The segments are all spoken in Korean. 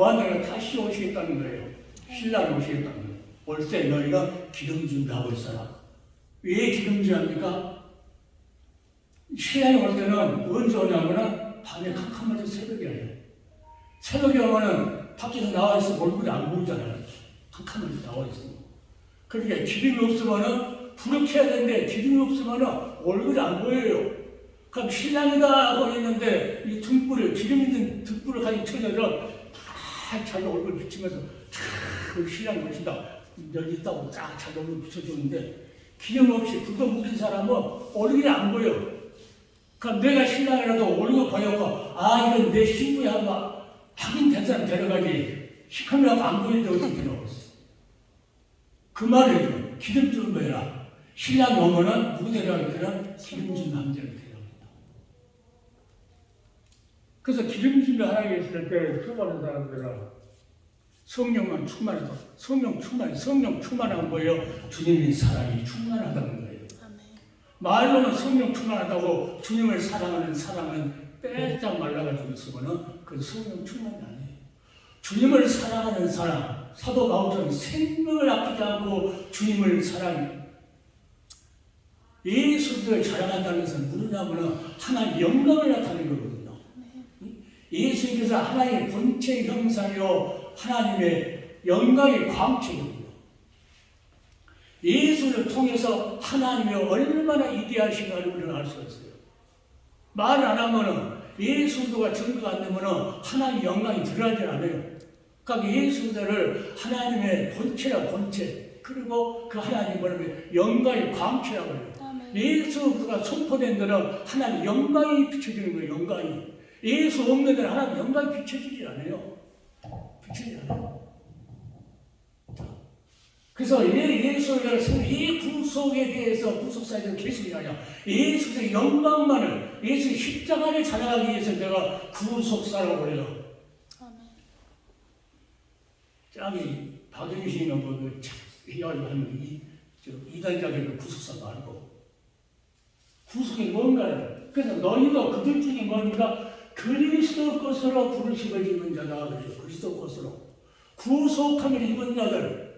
뭐하냐면 다시 오시겠다는 거예요. 신랑이 오시겠다는 거예요. 올 때 너희가 기름 준비하고 있어라. 왜 기름 준비합니까? 신랑이 올 때는 언제 오냐면은 밤에 캄캄해서 새벽이 와요. 새벽에 오면은 밖에서 나와 있어 얼굴이 안 보이잖아요. 캄캄해서 나와 있어. 그러니까 기름이 없으면은 불을 켜야 되는데 기름이 없으면은 얼굴이 안 보여요. 그럼 신랑이다 하고 있는데 이 등불을 기름 있는 등불을 가지고 켜져서 다 자기 얼굴 비치면서 그 신랑이 오신다. 여기 있다고 쫙 자기 얼굴 비춰주는데 기름 없이 불도 묵힌 사람은 얼굴이 안 보여. 그럼 내가 신랑이라도 얼굴 보여서 아 이건 내 신부야 하고 확인된 사람 데려가지 시커멓고 안 보이는데 어떻게 데려가겠어. 그 말이에요. 기름 준비해라. 신랑이 오면은 누구 데려가겠더라? 기름 준 남자를 데려갑니다. 그래서 기름 준비 하나에 있을 때 수많은 사람들은 성령만 충만해서 성령 충만한 거예요. 주님의 사랑이 충만하다는 거예요. 말로는 성령 충만하다고 주님을 사랑하는 사랑은 빼짝 말라가지고 있으면은 그 성령 충만이 아니에요. 주님을 사랑하는 사람, 사도 바울처럼 생명을 아끼지 않고 주님을 사랑, 예수를 자랑한다는 것은 뭐냐면은 하나님의 영광을 나타내는 거거든요. 예수님께서 하나님의 본체 형상이요 하나님의 영광의 광채거든요. 예수를 통해서 하나님이 얼마나 이대하신가를 우리는 알 수가 있어요. 말 안 하면은 예수도가 증거가 안 되면은 하나님의 영광이 드러나지 않아요. 그러니까 예수들을 하나님의 본체 그리고 그 하나님 뭐냐면 영광의 광채라고 해요. 예수가 선포된 데는 하나님 영광이 비춰지는 거예요. 영광이. 예수 없는 데는 하나님 영광이 비춰지지 않아요. 비춰지지 않아요. 그래서 예수를 이 구속에 대해서 구속사에 대해서 계시기 하냐. 예수의 영광만을 예수의 십자가를 자랑하기 위해서 내가 구속사라고 그래요. 짝이 박영신이가 뭐 해가지고 하는 이단자들도 구속사 말고 구속이 뭔가요? 그래서 너희도 그들 중에 뭐니까 그리스도 것으로 부르심을 입은 자다 그래요. 그리스도 것으로 구속함을 입은 자들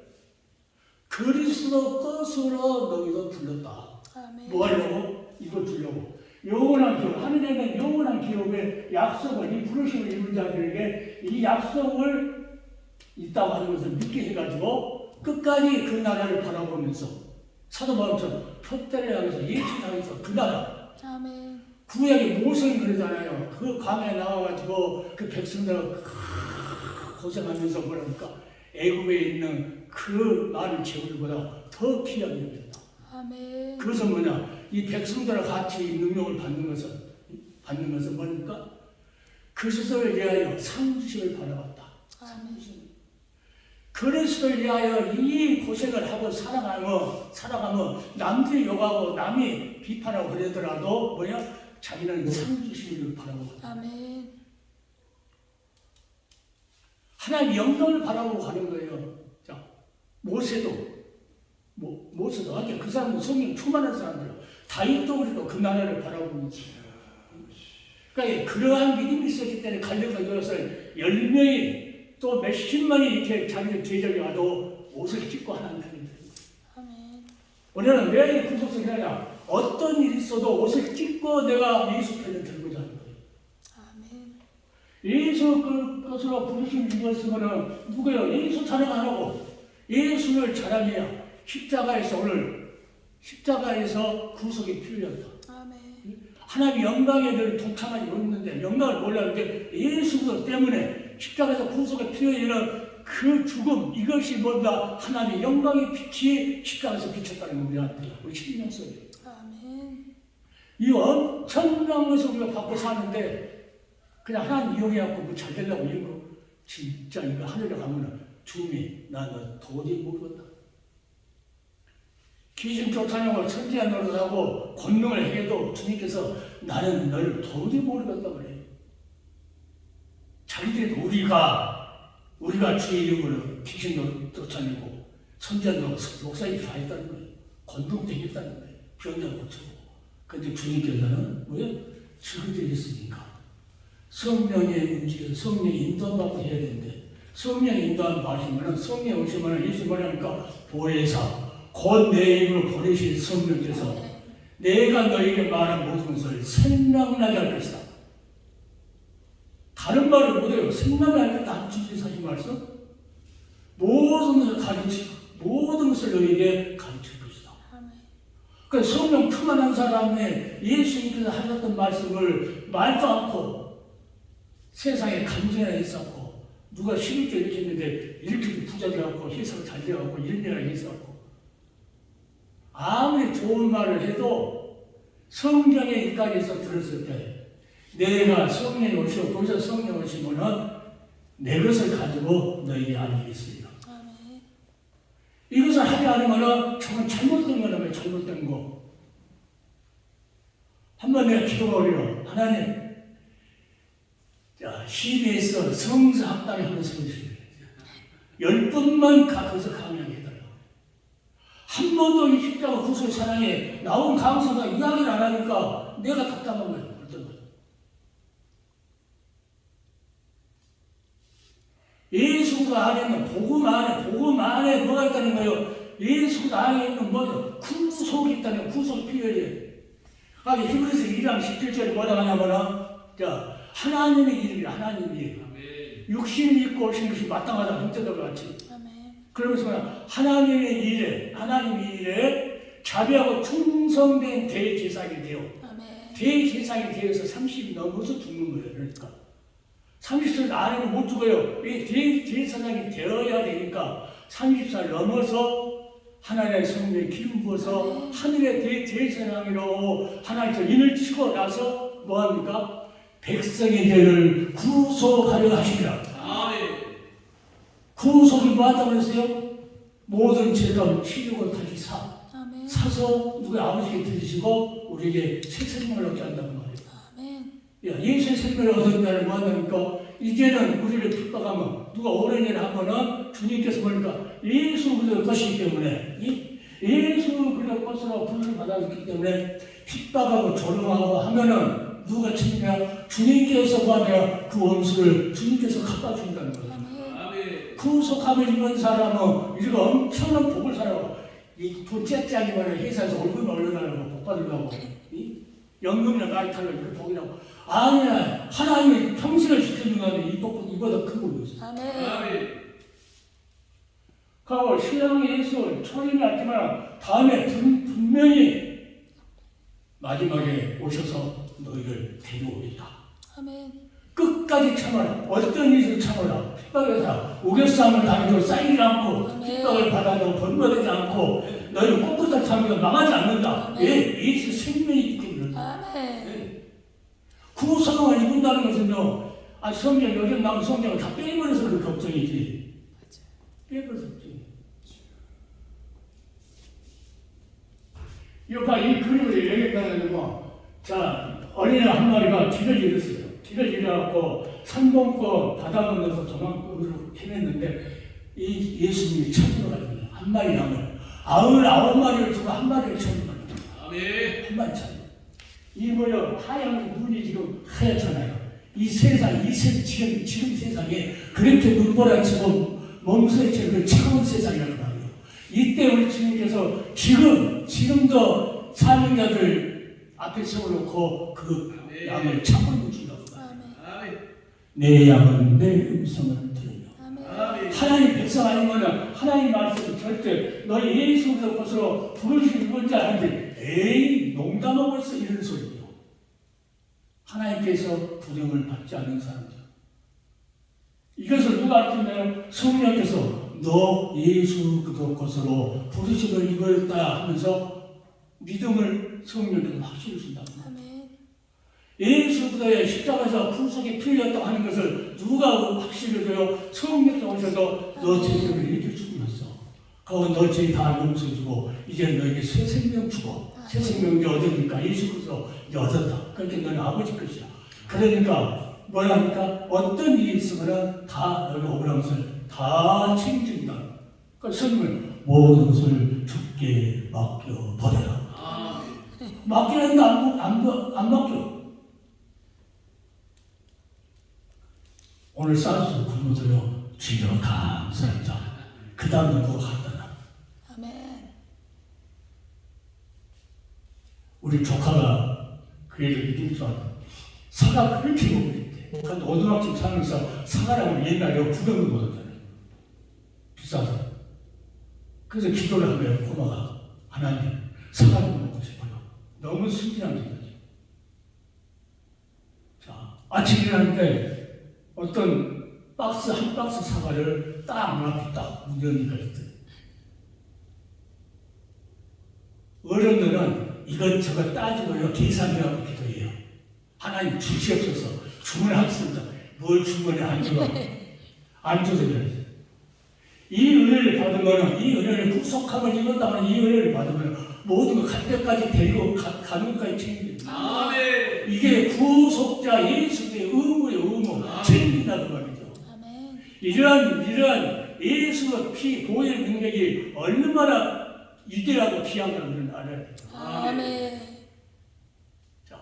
그리스도 것으로 너희도 불렀다. 뭐 하려고? 이거 주려고. 영원한 기업, 하늘에는 영원한 기업의 약속을, 이 부르심을 입은 자들에게 이 약속을 있다고 하는 것을 믿게 해가지고 끝까지 그 나라를 바라보면서 사도 바울처럼 표대를 향해서 예수를 향해서 그 나라. 구약의 모세는 그러잖아요. 그 광야에 나와가지고 그 백성들 고생하면서 뭐랄까 애굽에 있는 그 많은 재물보다 더 귀하게 여겼다. 그것은 뭐냐? 이 백성들과 같이 능력을 받는 것은 뭡니까? 그리스도를 위하여 상주심을 바라봤다. 상주심. 그리스도를 위하여 이 고생을 하고 살아가면 남들이 욕하고 남이 비판하고 그러더라도 뭐야? 자기는 상주심을 바라보고 하나님 영광을 바라보고 가는 거예요. 자, 모세도 하여튼 그 사람은 성령 충만한 사람들이에요. 다윗도 그래도 그 나라를 바라보고 있지. 그러니까 그러한 믿음이 있었기 때문에 갈렙과 이것을 10명이 또 몇십만이 이렇게 자기들 대적이 와도 옷을 찢고 하나님 편이 됩니다. 우리는 왜 구속을 해야 어떤 일이 있어도 옷을 찢고 내가 예수 편을 들고자 하는 거예요. 예수 것으로 부르심 입었으면 누구예요? 예수 자랑 안 하고 예수를 자랑해야 십자가에서 구속이 필요하다. 하나님 영광에 늘 동참하지 못했는데 영광을 몰랐는데 예수 때문에 십자가에서 구속이 필요해지는 그 죽음 이것이 뭔가 하나님의 영광의 빛이 십자가에서 비쳤다는 겁니다. 우리 신경 써요. 이 엄청난 것을 우리가 받고 사는데 그냥 하나님 이용해갖고 뭐 잘 되려고 이런 거 진짜 이거 하늘에 가면은 주님이 나 도저히 모르겠다. 귀신 쫓아내고 천지한 노릇하고 권능을 해도 주님께서 나는 너를 도저히 모르겠다 그래요. 자기들이 우리가 주의 이름으로 귀신 쫓아내고 천지한 노릇 목사님이 다 했다는 거예요. 권능 되겠다는 거예요. 병장 고쳐고. 근데 주님께서는 왜? 저희들이 했으니까 성령의 움직여 성령의 인도받고 해야 되는데 성령이 인도하시면은 성령이 오시면은 예수 뭐냐니까 보혜사 곧 내 입으로 보내실 성령께서 내가 너에게 말한 모든 것을 생각나게 할 것이다. 다른 말을 못해요. 생각나게 할 것이다. 주님이 하신 말씀. 모든 것을 가르치고 모든 것을 너에게 가르칠 것이다. 그러니까 성령 충만한 사람의 예수님께서 하셨던 말씀을 말도 않고 세상에 감정에 있었고 누가 11조 이렇게 했는데 이렇게 부자 되어갖고 해석 잘 되어갖고 이런 일을 했었고 아무리 좋은 말을 해도 성경의 일각에서 들었을 때 내가 성령이 오시고 거기서 성령 오시면은 내 것을 가지고 너에게 알리겠습니다. 이것을 하지 않으면은 정말 잘못된 거라면 잘못된 거. 한번 내가 기도가 어려워. 하나님, 자, CBS 성서 학당에 한번 세워주세요. 10분만 가서 강의해달라. 한 번도 이 십자가 구속 사랑에 나온 강사가 이야기를 안 하니까 내가 답답한 거예요. 어떤 거예요. 예수가 안에는 복음 안에 뭐가 있다는 거예요? 예수가 안에 있는 뭐죠? 구속이 있다는 거예요. 구속 필요해. 아니 히브리서 2장 17절에 뭐라고 하냐면은 자 하나님의 이름이야. 하나님의 이름. 육신이 있고 오신 것이 마땅하다. 형제들과 같이. 그러면서 하나님의 일에 자비하고 충성된 대제사장이 되어 대제사장이 되어서 30이 넘어서 죽는 거예요. 그러니까 30살 안에는 못 죽어요. 대제사장이 되어야 되니까 30살 넘어서 하나님의 성령에 기름 부어서 하늘의 대제사장으로 하나님께서 인을 치고 나서 뭐합니까? 백성의 죄를 구속하려 하시리라. 구속이 뭐한다고 그랬어요? 모든 죄가 치르고 다시 사서 누구의 아버지께 드리시고 우리에게 새 생명을 얻게 한다고 말이에요. 예수의 생명을 얻었다는 뭐 한다니까 이제는 우리를 핍박하면 누가 오랜 일을 하면은 주님께서 보니까 예수 그리스도의 것이기 때문에 예수 그리스도의 것으로 부름을 받았기 때문에 핍박하고 조롱하고 하면은 누가 책임이야? 주님께서 뭐하냐? 그 원수를 주님께서 갚아준다는 거예요. 구속함을 입은 사람은 이거 엄청난 복을 살아고 이 돈째짜기만을 회사에서 얼굴만 올려달라고 복 받으려고 연금이나 많이 타려고 이렇게 복이라고 아니야. 하나님이 평생을 지켜주는 건데 이 복은 이보다 큰 복이 있어요. 그리고 신앙의 예수 초림이 왔지만 다음에 분명히 마지막에 오셔서 너희를 데려오리라. 끝까지 참아라. 어떤 일을 참아라. 핍박에서 우겨싸움을 당해도 쌓이지 않고 핍박을 받아도 번거되지 않고 너희는 꼿꼿한 참으면 망하지 않는다. 예수 생명이 있기 때문에. 구속을 입은다는 것은요. 성경 요즘 나온 성경을 다 빼버려서 그 걱정이지. 빼버려서 걱정이지. 이 그림을 얘기했다는 거. 자, 어린애 한 마리가 길을 잃었어요. 길을 잃어갖고 산봉권 바다 건너서 도망으로 헤맸는데 이 예수님이 찾으러 가요. 한 마리 양을 99마리를 두고 한 마리를 찾는 거예요. 한 마리 찾는. 이 뭐요 하얀 눈이 지금 하얗잖아요. 이 세상 지금 세상에 그렇게 눈보라치고 몸소리치고 차가운 세상이라는 말이에요. 이때 우리 주님께서 지금도 사명자들 앞에 세워놓고 그 양을 참고 준다고. 내 양은 내 음성을 들으며. 하나님 백성 아니면 하나님 말씀은 절대 너희 예수 그리스도 것으로 부르신 건지 아는데 에이 농담하고 있어 이런 소리예요. 하나님께서 부름을 받지 않는 사람들. 이것을 누가 알겠나요? 성령께서 너 예수 그리스도 것으로 부르심을 입었다 하면서 믿음을 성령께서 확실히 준다고. 예수 그리스도의 십자가에서 구속이 풀렸다고 하는 것을 누가 확실히 줘요? 성령께서 오셔서 너 죄를 이렇게 죽였어. 그거 너 죄 다 용서해주고 이제 너에게 새 생명 주고 새 생명이 얻으니까 예수 그리스도 얻었다. 그러니까 너는 아버지 것이야. 그러니까 뭐라 합니까? 어떤 일이 있으면 다 너는 억울한 것을 다 책임진다. 그러니까 성령은 모든 것을 주께 맡겨버려라. 맡기는데 안 맡겨. 오늘 사수 부모들요 주여 감사합니다. 그 다음에 누가 갔다나. 아멘. 우리 조카가 그 얘기를 믿을 줄 알았다. 사과 그렇게 먹었대. 그런데 오두막집 살면서 사과라고 옛날에 구경을 먹었잖아요. 비싸서. 그래서 기도를 한 거예요. 고마가. 하나님, 사과 좀 먹고 싶어요. 너무 순진한 기도죠. 자, 아침 일어났는데 어떤 한 박스 사과를 딱 앞에 딱 무전이가 있더니 어른들은 이것저것 따지고요 계산하고 기도해요. 하나님 주시옵소서. 주문하겠습니다. 뭘 주문해 안 줘요. 안 줘서 그래요. 이 은혜를 받으면 이 은혜를 구속함을 입었다면 이 은혜를 받으면 모든 거 갈 때까지 데리고 가는 것까지 챙깁니다. 아멘. 이게 구속자 예수의 의무의 의무 챙긴다는 말이죠. 이러한 예수의 피 보혈 능력이 얼마나 위대하고 귀한 걸 우리는 알아야 돼요. 아멘. 자,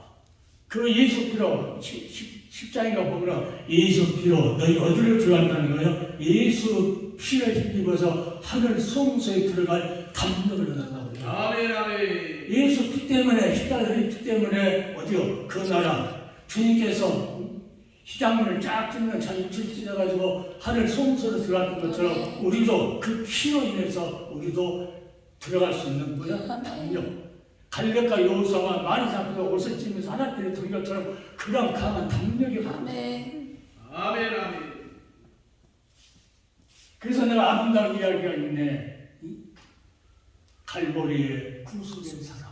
그 예수 피로 10장인가 보면 예수 피로 너희 어디로 들어간다는 거예요? 예수 피를 힘입어서 하늘 성소에 들어갈 담력을 얻는다고 그래요. 아멘. 아멘. 예수 피 때문에 십자가의 피 때문에 어디요? 그 나라 주님께서 시장문을 쫙 찢는 자기 육체를 찢어가지고 하늘 성소로 들어갔던 것처럼 우리도 그 피로 인해서 우리도 들어갈 수 있는 뭐야? 담력. 갈렙과 여호수아가 많이 잡고 옷을 찢으면서 하나님께 든 것처럼 그런 강한 담력이 아멘. 아멘. 아멘. 그래서 내가 아름다운 이야기가 있네. 갈보리의 구속된 사람.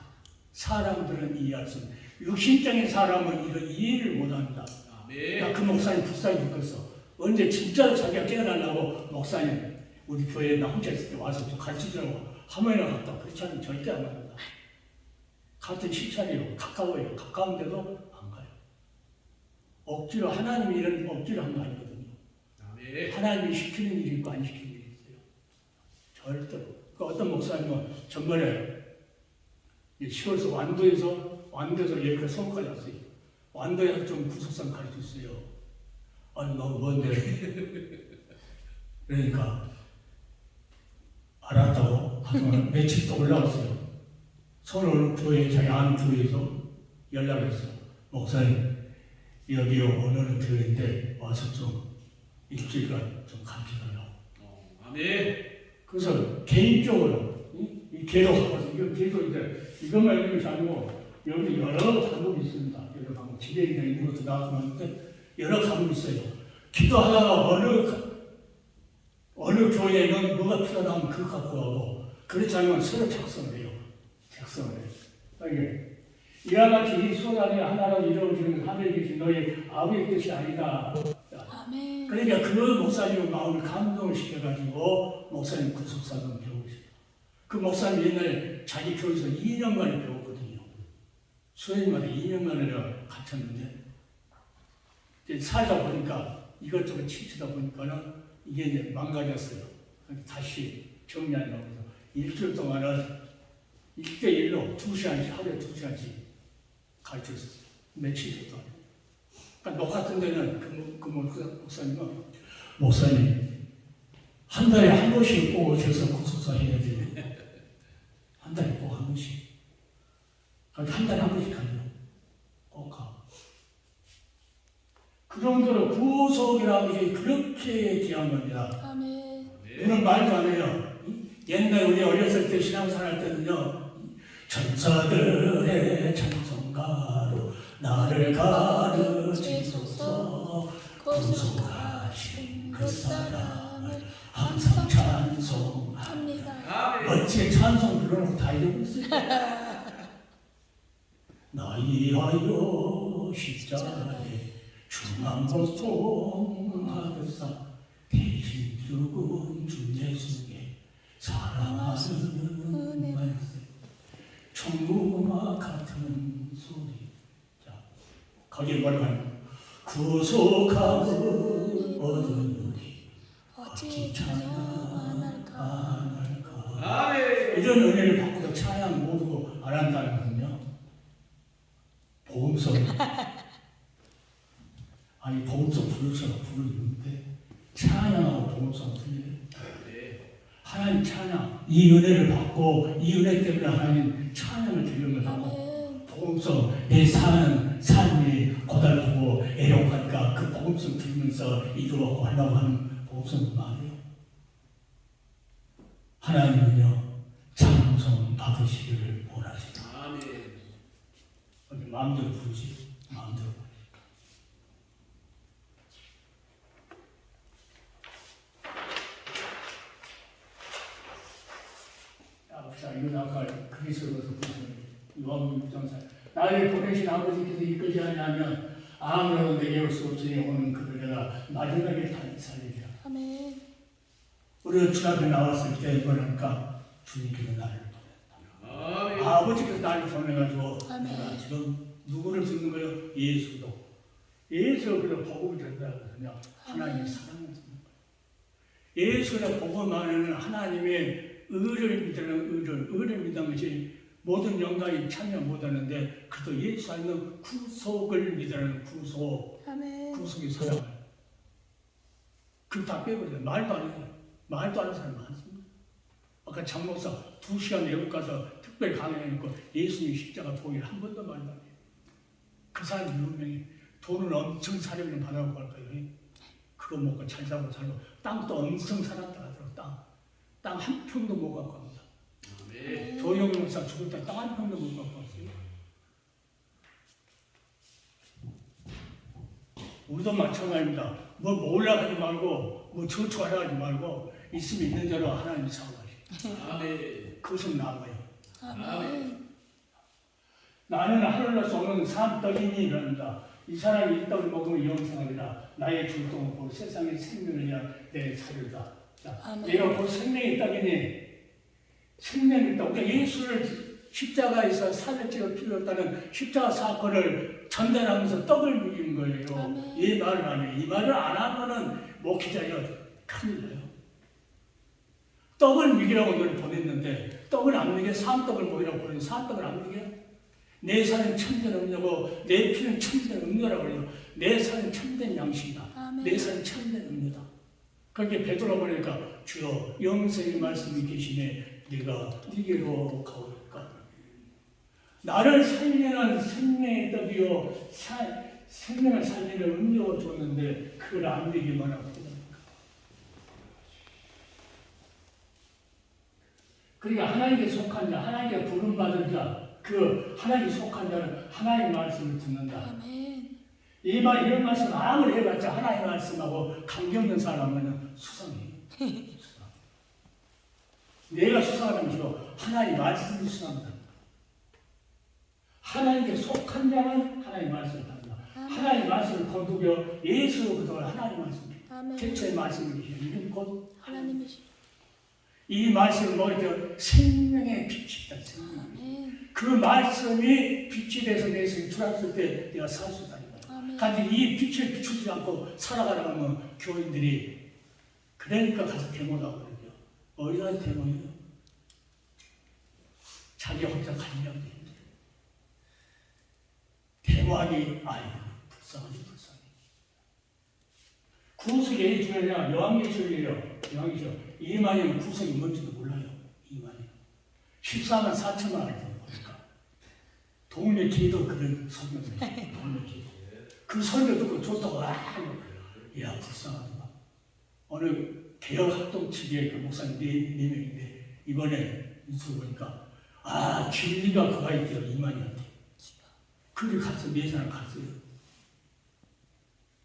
사람들은 이해할 수 없는. 육신적인 사람은 이걸 이해를 못합니다. 아멘. 그 목사님 불쌍히 죽겠어. 언제 진짜로 자기가 깨어나려고 목사님 우리 교회에 나 혼자 있을 때 와서 좀 가르치더라고. 한 번이나 갔다. 그렇지 않으면 절대 안 갑니다. 같은 시차이에요. 가까워요. 가까운데도 안 가요. 억지로 하나님이 이런 억지로 한 거 아니거든요. 아멘. 하나님이 시키는 일이 있고 안 시키는 일이 있어요. 절대로. 그 어떤 목사님은 전번에 시골에서 완도에서 여기까지 서울까지 왔어요. 완도에서 좀 구속상 가르쳤어요. 아니 너무 먼데. 그러니까 알았다고 하지만 며칠 또 올라왔어요. 서울 교회 자기 아는 교회에서 연락했어요. 목사님 여기 어느 교회인데 와서 좀 일주일간 좀 가르쳐달라고. 아멘. 그래서 개인적으로 이 개로 가서 이거 개인인데 이것만 읽는 것이 아니고 여기 여러 과목이 있습니다. 여러 과목 지대인가 있는 것도 나왔는데 여러 과목이 있어요. 기도하다가 어느 교회에는 뭐가 필요하면 그거 갖고 가고 그렇지 않으면 새로 작성을 해요. 작성을 해요. 이게 이와 같이 이 소단이 하나로 이루어지는 하늘에 계신 너희 아버지의 뜻이 아니다. 아멘. 그러니까 그 목사님 마음을 감동을 시켜가지고 목사님 구속사도 배우고 있어요. 그 목사님 옛날에 자기 교회에서 2년간을 배웠거든요. 수요일마다 2년간을 내가 갇혔는데 이제 살다 보니까 이것저것 치치다 보니까는 이게 이제 망가졌어요. 다시 정리하려고 해서 일주일 동안은 1대1로 2시간씩 하루에 2시간씩 가르쳤어요. 며칠 동안. 그러니까 녹화 같은 데는 그 목사님은 목사님 한 달에 한 번씩 꼭 오셔서 구속사 해야 돼요. 한 달에 꼭 한 번씩. 그러니까 한 달에 한 번씩 가요. 꼭 가. 그 정도로 구속이라는 게 그렇게 귀한 겁니다. 아멘. 이런 말도 안 해요. 옛날 우리 어렸을 때 신앙생활 할 때는요. 천사들의 찬송가로 나를 가르치소서 구속하신 그 사랑을 항상 찬송합니다. 멋지게 찬송 불러놓고 다 잊어버렸어요. 나이 하여 십자가에 중한 고통하였사 대신 죽은 주 예수의 사랑하는 말씀 천국과 같은 소리. 자, 거기에 뭐라고 하냐? 구속함을 얻은 우리 어찌 찬양할까. 아멘. 이런 은혜를 받고도 찬양 모두 안 한다는 거거든요. 보험성. 아니 보험성 부를 수가 부르는데 찬양하고 복성 드려요. 아멘. 하나님 찬양, 이 은혜를 받고 이 은혜 때문에 하나님 찬양을 드리는 거라고. 아멘. 복음성 내 사는 삶이 고달프고 애력하니까 그 복음성 들으면서 이루어가고 하려고 하는 복음성 많아요. 하나님은요 찬송 받으시기를 원하시다. 아멘. 마음대로 부르지, 마음대로. 자, 이거 아까 그리스도로서 부르는 요한복음 6장 4. 나를 보내신 아버지께서 이끌지 아니하면 아무라도 내게 올 수 없으니 오는 그를 내가 마지막에 살리리라. 아멘. 우리가 주 앞에 나왔을 때 보니까 주님께서 나를 보냈다. 아멘. 아버지께서 나를 보내가지고 아멘. 내가 지금 누구를 듣는 거예요? 예수도. 예수가 그냥 복음을 전달하거든요. 하나님의 사랑을 듣는 거예요. 예수의 복음 안에는 하나님의 의를 믿는 의를 믿는 것이 모든 영광이 참여 못하는데 그래도 예수 안에는 구속을 믿는 구속, 아멘. 구속의 사랑을 그다 빼버려요. 말도 안 해요. 말도 안 하는 사람이 많습니다. 아까 장목사 2시간 외국 가서 특별 강연했고 예수님 십자가 도일 한 번도 말도 안 해요. 그 사람이 분명히 돈을 엄청 사려면 받아고 갈 거예요. 그거 먹고 잘 살고 땅도 엄청 사놨다 하더라고. 땅 한 평도 못 갖고 갑니다. 아멘. 조영일 목사 죽을 때 땅 한 평도 못 갖고 왔어요. 우리도 마찬가지입니다. 뭐 올라가지 말고 뭐 저축하려 하지 말고 있으면 있는 대로 하나님이 사고하시고 아멘. 그것은 나아요. 아멘. 나는 하늘로 쏘는 산떡이니 이란다. 이 사람이 이 떡을 먹으면 영생하리라. 나의 줄동을 보고 세상의 생명을 위한 내 사료다. 자, 아멘. 내가 곧 생명의 떡이니 생명의 떡. 그러니까 예수를 십자가에서 살을 찌어 피웠다는 십자가 사건을 전달하면서 떡을 먹이는 거예요. 아멘. 이 말을 안 해요. 이 말을 안 하면은 목회자여 큰일 나요. 떡을 먹이라고 너를 보냈는데 떡을 안 먹여 산떡을 먹이라고 보냈는데 산떡을 안 먹여? 내 살은 참된 음료고 내 피는 참된 음료라고 그래요. 내 살은 참된 양식이다. 아멘. 내 살은 참된 음료다. 그렇게 베드로 보니까 주여 영생의 말씀이 계시네 네가 네게로 가오리까. 나를 살리는 생명의 떡이요 생명을 살리는 음료를 줬는데 그걸 안 먹이기만 하고 그러니까 하나님께 속한 자, 하나님께 부름받은 자, 그 하나님께 속한 자는 하나님의 말씀을 듣는다. 아멘. 이런 말씀 아무리 해봤자 하나님의 말씀하고 감격된 사람은 수상해요. 수상. 내가 수상하는 것이고 하나님의 말씀이 수상합니다. 하나님께 속한 자는 하나님의 말씀을 받는다. 하나님의 말씀을 거두며 예수 그동안 하나님의 말씀, 아멘. 태초의 말씀을 이름 곧 하나님이시. 이 말씀을 먹을 때 생명의 빛이다. 생명. 아멘. 그 말씀이 빛이 돼서 내 생에 들어왔을 때 내가 살 수 있다는 거야. 아멘. 근데 이 빛을 비추지 않고 살아가려고 하면 교인들이 그러니까 가서 데모라고 그러죠. 어디가 데모예요? 자기 혼자 가려고 힘들어요. 데모하기 불쌍하지 불쌍해. 구속이 중요하냐? 요한계시록이에요. 요한계시록. 이만희는 구속이 뭔지도 몰라요. 이만희. 14만 4천만 원을 보니까 동네 기도 그런 설명을 해요. 동네 기도. 그 설명 듣고 좋다고 야 불쌍하다. 어느 개혁합동 측의 그 목사님 4명인데 이번에 뉴스 보니까 진리가 그가 있대요. 이만희한테. 그를 가서 4사람 갔어요.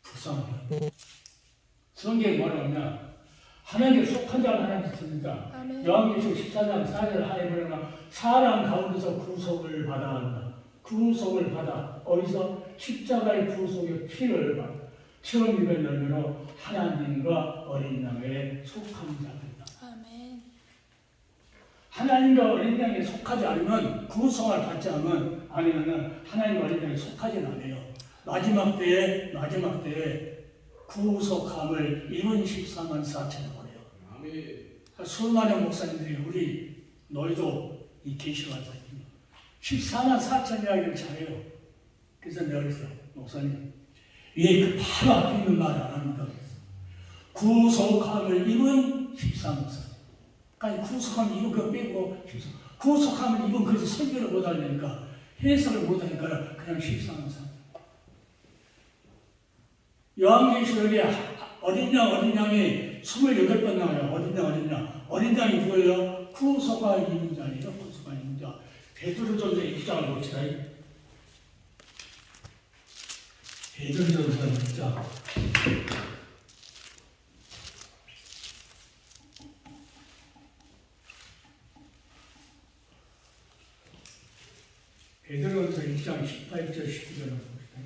불쌍하다. 성경에 뭐라고 하냐? 하나님께 속한 자는 하나님께 듣는다. 아멘. 요한계시록 14장 4절 하나님 보면 사람 가운데서 구속을 받아 한다. 구속을 받아 어디서? 십자가의 구속의 피를 받아. 처음 입은 열매로 하나님과 어린 양에 속한 자들이다. 아멘. 하나님과 어린 양에 속하지 않으면 구속을 받지 않으면 하나님과 어린 양에 속하지 않아요. 마지막 때에 구속함을 이룬 14만 4천이라고 해요. 아멘. 수많은 목사님들이 너희도 이 계시를 하자. 14만 4천 이야기를 잘해요. 그래서 내가 그랬어. 목사님 왜 그 바로 앞에 있는 말을 안 합니까? 구속함을 입은 십상사. 그러니까 구속함을 입은 거 빼고 구속함을 입은 그래서 설교를 못하려니까 해석을 못하니까 그냥 십상사. 요한계시록에 어린 양이 28번 나와요. 어린 양이 누구예요? 구속함을 입은 자예요. 구속함을 입은 자. 베드로전서 1장을 봅시다. 베드로전서 1장. 베드로전서 1장 18절 19절을 봅시다.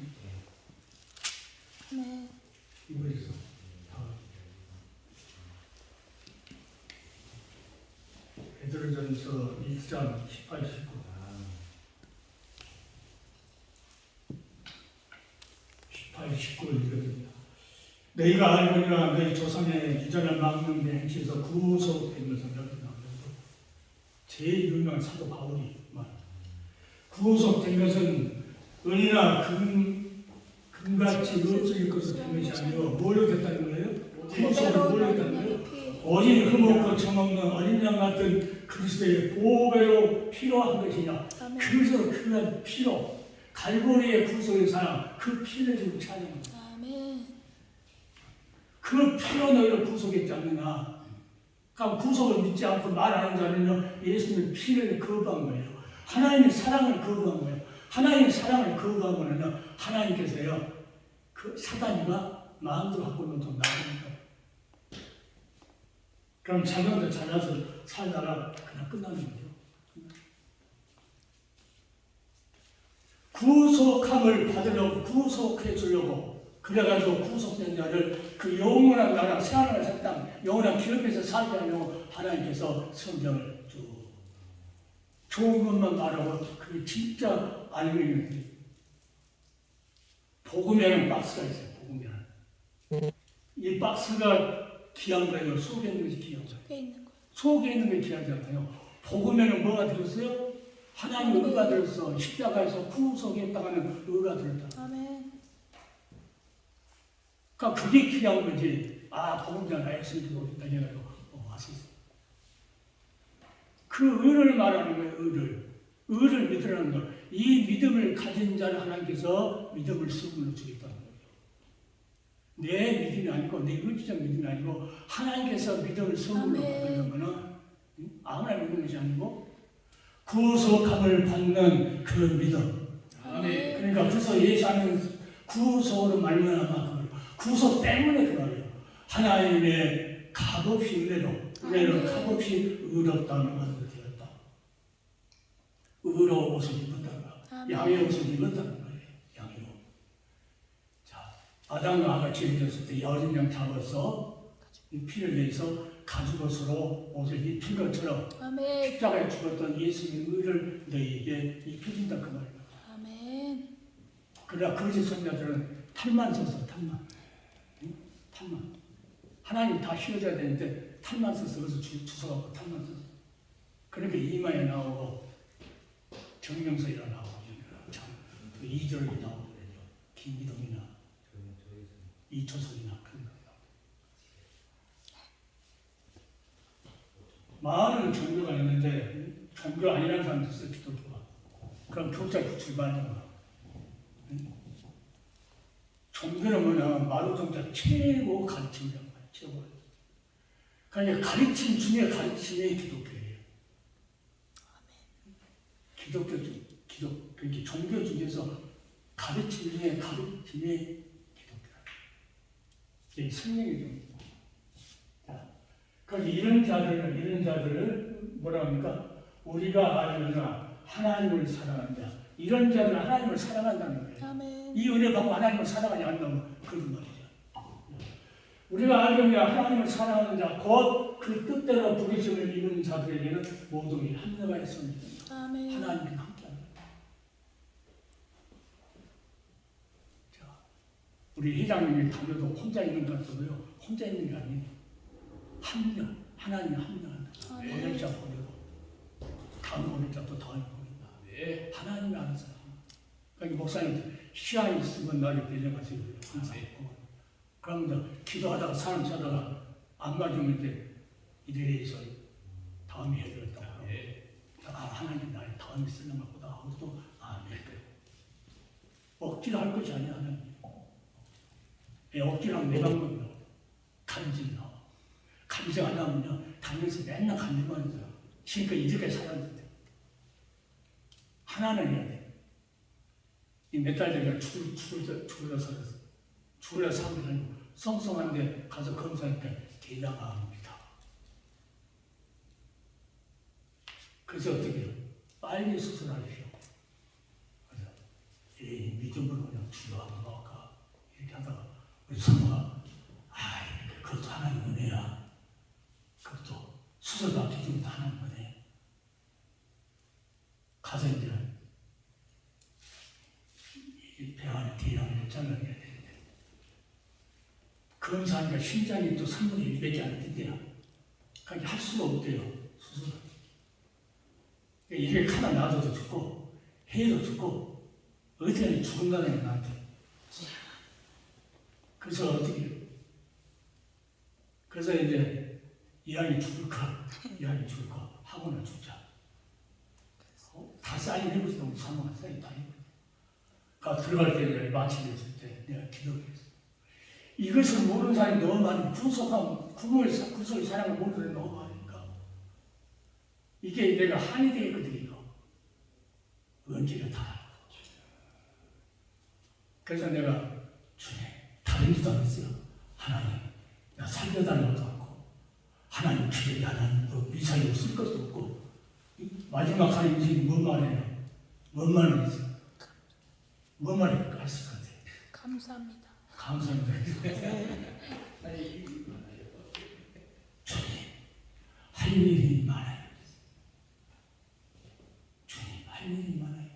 아멘. 이거에서 베드로전서 1장 18, 19. 18, 19를 읽어드립니다. 너희가 알거니와 너희 조상의 유전을 막는 데 행치에서 구속된 것을 여기 나오면서 제일 유명한 사도 바울이 말합니다. 구속된 것은 은이나 금같이 없어질 것을 된 것이 아니고 뭘로 됐다는 거예요? 구속을 뭘로 됐다는 거예요? 어린 흠없고 정없는 어린 양 같은 그리스도의 보배로 필요한 것이냐. 그래서 그 피로 갈보리의 구속의 사랑 그 피를 지금 찬양합니다. 아멘. 그 피로 너희를 구속했지 않느냐. 그러니까 구속을 믿지 않고 말하는 자는요 예수님의 피를 거부한 거예요. 하나님의 사랑을 거부한 거예요. 하나님의 사랑을 거부한 거는요 하나님께서요 그 사단이가 마음대로 갖고 있는 돈 나가는 거예요. 그럼 자기한테 잘나서 살다가 그냥 끝나는 거죠. 구속함을 받으려고 구속해 주려고 그래가지고 구속된 자를 그 영원한 나라 새하늘의 새 땅 영원한 기업에서 살게 하려고 하나님께서 성경을 쭉 좋은 것만 말하고 그게 진짜 알고 있는데 복음에는 박스가 있어요. 복음에는 이 박스가 귀한 거예요. 속에 있는 것이 귀한 거예요. 속에 있는 거. 속에 있는 게 귀하잖아요. 복음에는 뭐가 들었어요? 하나님의 의가 들었어. 십자가에서 구속했다가는 의가 들었다. 아멘. 그러니까 그게 귀한 거지. 아, 복음자가 예수님도 오셨다 해가지고 왔었어. 그 의를 말하는 거예요. 의를 믿으라는 거. 이 믿음을 가진 자를 하나님께서 믿음을 선물로 주겠다는 거예요. 내 믿음이 아니고 내 의지적 믿음이 아니고 하나님께서 믿음을 선물로 받는 거는 아무나 믿는 것이 아니고 구속함을 받는 그 믿음. 아멘. 그러니까 그래서 예수하는 구속으로 말미암아 구속 때문에 그 말이에요. 하나님의 값없이 은혜로 값없이 의롭다는 것을 들었다. 의로운 옷을 입었다는 거. 양의 옷을 입었다는 거예요. 양의 옷. 자, 아담과 하가 죄졌을 때 어린 양 잡아서 이 피를 내서 가죽옷으로 옷을 입힌 것처럼 아멘. 십자가에 죽었던 예수님의 의를 너희에게 입혀준다 그 말이에요. 아멘. 그러나 거짓 선자들은 탈만 썼어. 탈만. 하나님 다 씌워줘야 되는데 탈만 썼어. 그래서 주워갖고 탈만 썼어. 그러니까 이마에 나오고 정명서에 나오고 그 2절에 나오고 그래요. 김기동이나 이초석이나 그런 거. 많은 종교가 있는데 종교 아니라는 사람도 있어요. 기독교가. 그럼 교자 붙이고 하는 거야. 종교는 뭐냐, 마루종자 최고 가르침이란 말이야, 최고. 그러니까 가르침 중에 가르침이 기독교예요. 그러니까 종교 중에서 가르침 중에 가르침이 기독교라. 이게 성령이죠. 자, 그래서 이런 자들을 뭐라 합니까? 우리가 알거나 하나님을 사랑한다. 이런 자들은 하나님을 사랑한다는 거예요. 아멘. 이 은혜 받고 하나님을 사랑하지 않는다면 그런 말이죠. 우리가 알거니와 하나님을 사랑하는 자, 곧 그 뜻대로 부르심을 입은 자들에게는 모든 일이 합력하여 있습니다. 아멘. 하나님과 함께합니다. 자, 우리 회장님이 다녀도 혼자 있는 것 같아도요. 혼자 있는 게 아니에요. 합력, 하나님이 합력한다. 아멘. 보낼 자 보내고, 다음 보낼 자또 다음 보낸다. 네. 하나님이 알아서. 그러니까 목사님 시간이 있으면 나를 빌려가시고요. 항상. 그러면 기도하다가 사람 찾아가 안 맞으면 이래서 다음에 해드렸다고 하나님 나를 다음에 쓰는 것보다 하고 또 억지로 할 것이 아니야 하나님. 억지로 하면 내 방법이야. 간증 나와. 간증 안 하면요 다니면서 맨날 간증만 해요. 그러니까 이렇게 살았는데 하나는 해야 돼. 이 몇 달 전에 죽으려 살았어. 죽으려 사는 게 아니고 성성한데 가서 검사하니까 대장암입니다. 그래서 어떻게 해요? 빨리 수술하십시오. 그래서 믿음으로 그냥 주여하고 나올까 이렇게 하다가 우리 성모가 그것도 하나님 은혜야. 그것도 수술 받기 전부터 하나님 은혜. 가서 이제 배 안에 대장암을 잘라내야 되는데 검사하니까 심장이 또 3분의 1밖에 안 뛴대요. 그러니까 할 수가 없대요. 수술을. 이게 하나 놔둬도 죽고 해도 죽고 어떻게 죽은다는 게 나한테. 그래서 어떻게 해요? 그래서 이제 이 아이 죽을까 하고는 죽자. 다 사인해보지 너무 사망한 사인 다 해보자. 들어갈 때 내가 마취했을 때 내가 기도했어. 이것을 모르는 사람이 너무 많이 구속의 사랑을 모르는 사람이 너무 많으니까 이게 내가 한이 되거든요. 언제가 다. 그래서 내가 주님 다른 기도 안 했어요. 하나님 나 살려달라고도 하고 하나님 기억이 하나님도 미사일 쓸 것도 없고 마지막 하나님 인생이 뭔 말이에요? 뭔 말이에요? 뭔 말일까 했을 것 같아요. 감사합니다. 감사합니다. 주님, 할 일이 많아요. 주님, 할 일이 많아요.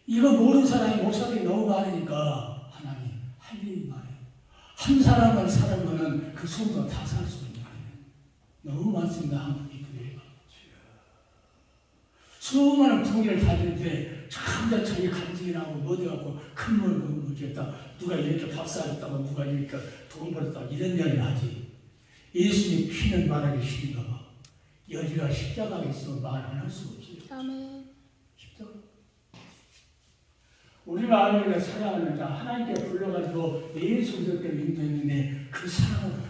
이거 모르는 사람이 목사들이 너무 많으니까 하나님, 할 일이 많아요. 한 사람만 살아보면 그 손도 다 살 수 있는 거예요. 너무 많습니다. 한국이 그래요. 수많은 부흥회를 다니는데 혼자 자기 간증이라고 어디가고 큰 물 먹겠다. 누가 이렇게 박사했다고 누가 이렇게 돈 벌었다고 이런 이야기를 하지. 예수님 피는 말하기 싫은가 봐. 여기가 십자가에 있으면 말 안 할 수 없어요. 아멘. 십자가. 우리가 하나님을 사랑하는 자 하나님께 불러가지고 예수 그리스도께 인도했는데 그 사랑을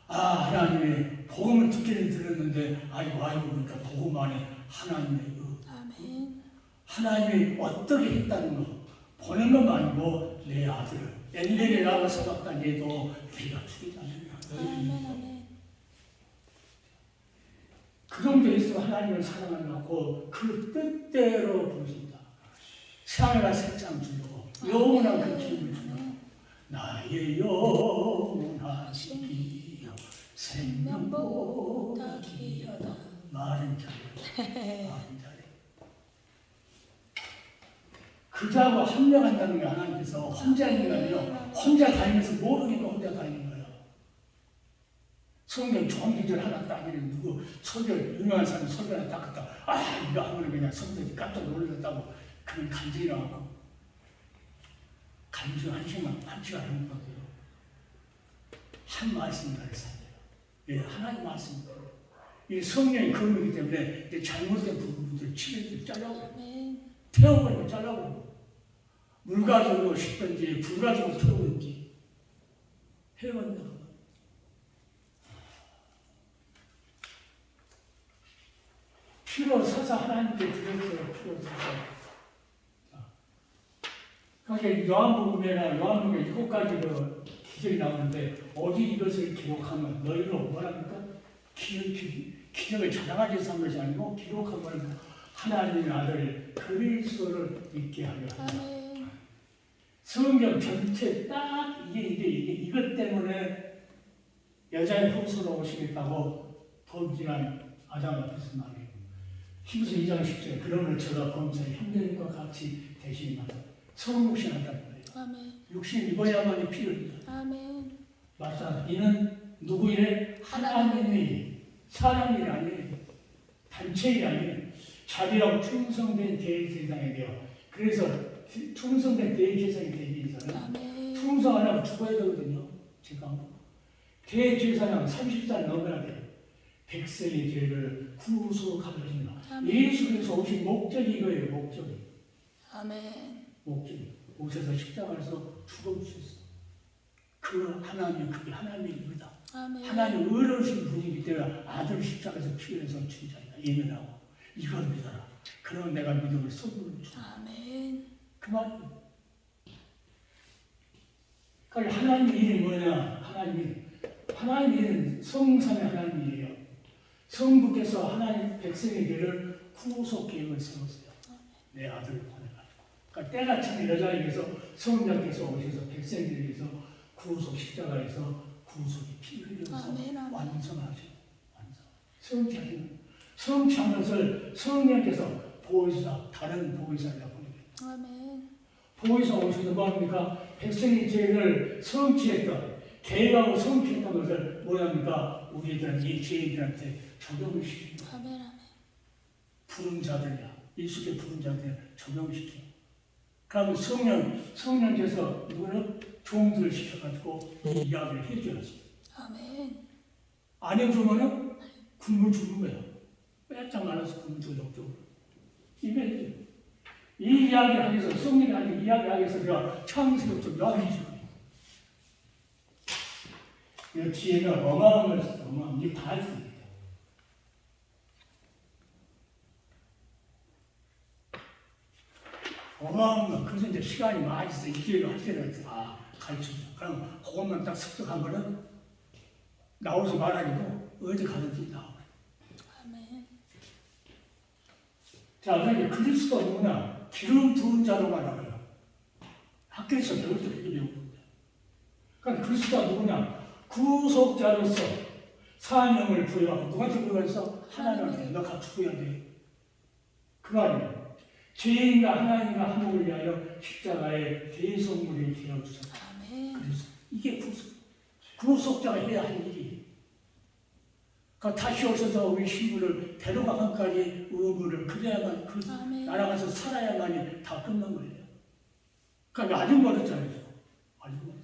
하나님의 복음을 듣기는 들었는데 아이고 그러니까 복음 안에 하나님의 아멘. 하나님이 어떻게 했다는 거 보는 것만 아니고 내 아들을 엘레를 낳아서 봤다 얘도 내가 죽이지 않느냐. 아멘. 그 정도 있으면 하나님을 사랑하려고 그 뜻대로 부르신다. 세상에가 새참 주려고 영원한 그 기쁨을 주려고 나의 영원한 신비여 생명보다 귀하다. 말은 잘해. 말은 잘해. 그자하고 합력한다는 게 하나님께서 혼자 있는 게 아니라 혼자 다니면서 모르니까 혼자 다니는 거예요. 성경 종기절 하나 딱 이러면 누구 설교 유명한 사람이 설교 하나 딱 갖다 이거 하면 그냥 성도들이 깜짝 놀랐다고 그런 간증이 나왔고 간증 한 시간 하는 것 같아요. 한 말씀을 해서 하나님 말씀입니다. 이 성령의 검이기 때문에 잘못된 부분들 치료를 잘라버려요. 태워버리고 잘라버리고 물 가지고 씻든지 불 가지고 태우든지 해야 피로 사서 하나님께 드렸어요. 피로 사서. 그러니까 요한복음에 7가지 기적이 나오는데 어디 이것을 기록하면 너희로 뭐랍니까? 기적을 자랑하기 위해서 한 것이 아니고 기록한 건 하나님의 아들 그리스도를 믿게 하려 한다. 성경 전체 딱 이것 때문에 여자의 흠수로 오시겠다고 범진한 아담 앞에서 말해요. 히브리서 2장 10절 그러므로 저가 범사의 형제님과 같이 대신하다. 성육신한다는 거예요. 아멘. 육신 입어야만이 피를 흘려. 아멘. 맞다. 이는 누구 일에? 하나님의 일. 사람 일이 아니에요. 단체 일이 아니에요. 자비하고 충성된 대제사장이 돼요. 그래서 충성된 대제사장이 되기 위해서는 충성 안 하고 죽어야 되거든요. 제가 대제사장 30살 넘어야 돼. 백성의 죄를 구속하려 하십니다. 아멘. 예수께서 오신 목적이 이거예요. 목적이. 아멘. 목적이. 오셔서 십자가에서 죽어주셨어. 그 하나님의 그게 하나님의 일이다. 아멘. 하나님 의로우신 분이기 때문에 아들 십자가에서 피 흘려서 진짜이다. 예면하고 이걸 믿어라. 그러면 내가 믿음을 선물로 준다. 아멘. 그 말이에요. 그러니까 하나님의 일이 뭐냐? 하나님의 일은 성삼의 하나님이에요. 성부께서 하나님 백성의 죄를 구속 계획을 세웠어요. 내 아들을 보내가지고. 그러니까 때가 참 여자에게서 성자께서 오셔서 백성들에 위해서 구속 십자가에서 구속이 피 흘려서 아멘, 아멘. 완성하시고 성취하시는 성취한 것을 성령께서 보혜사 다른 보혜사에다 보내겠다. 아멘. 보혜사 오셔서 뭐합니까? 백성의 죄를 성취했던 계획하고 성취했던 것을 뭐합니까? 우리들은 이 죄인들한테 적용을 시킵니다. 아멘. 아멘. 부른 자들이야. 예수께 부른 자들 적용시켜. 그러면 성령께서 누구는 종들을 시켜가지고 이 이야기를 해줘야지. 아멘. 안 해주면은 굶어 죽는 거야. 빼짝 말라서 굶어 죽어 적적으로. 이게 이 이야기를 하기 위해서 성령이 하는 이야기하기 위해서 내가 창세부터 이야기해 주고 이 뒤에는 어마어마한 것이 어마어마한 게 다 할 수 있다. 어마어마한 거. 그래서 이제 시간이 많이 있어. 이 기회가 할 때는 다 가르쳐줘. 그럼 그것만 딱 습득하면은 나오지 말아도 어디 가든지 나와. 아멘. 자, 그러니까 그리스도가 누구냐? 기름 부은 자로 말하고요. 학교에서 배울 때 그렇게 배우거든요. 그러니까 그리스도가 누구냐? 구속자로서 사명을 부여하고 누구한테 부여해서 하나님한테 너 갖추어야 돼. 그 말이에요. 죄인과 하나님과 한복을 위하여 십자가의 대성물이 되어주셨다. 아멘. 그래서 이게 구속자가 해야 할 일이에요. 그러니까 다시 오셔서 우리 신부를 데려가기까지 의무를 그래야만 그 아멘. 날아가서 살아야만이 다 끝난 거예요. 그러니까 아직 멀었잖아요. 아직 멀었어.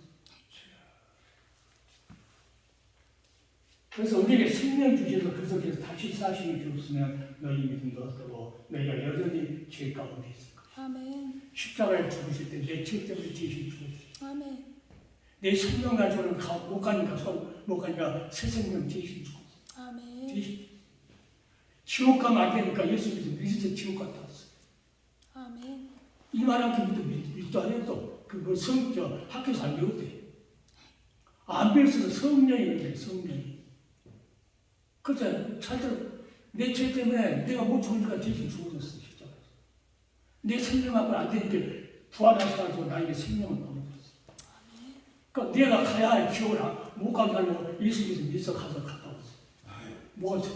그래서 우리에게 생명 주셔서 그 속에서 다시 사심이 주었으면 너희 믿음도 어떠고 너희가 여전히 죄 가운데 있을 거야. 아멘. 십자가에 죽으실 때 내 죄 때문에 대신 죽었어. 아멘. 내 생명 가지고는 못 가니까 못 가니까 새 생명 대신 죽었어. 아멘. 대신. 지옥 가면 안 되니까 예수님께서 미리서 지옥 갔다 왔어. 아멘. 이만한 믿도 안 해도 그뭐 학교에서 안 배웠대. 안 배웠어서 성령이 그래. 성령이. 그래서 차들 내 죄 때문에 내가 못 죽으니까 대신 죽어졌어. 십자가에서. 내 생명하고 안 되니까 부활하셔가지고 나에게 생명을 보내줬어. 그러니까 내가 가야 할 지옥을 못 가게 하려고 예수님께서 믿어 가서 갔다 왔어. 뭐가 저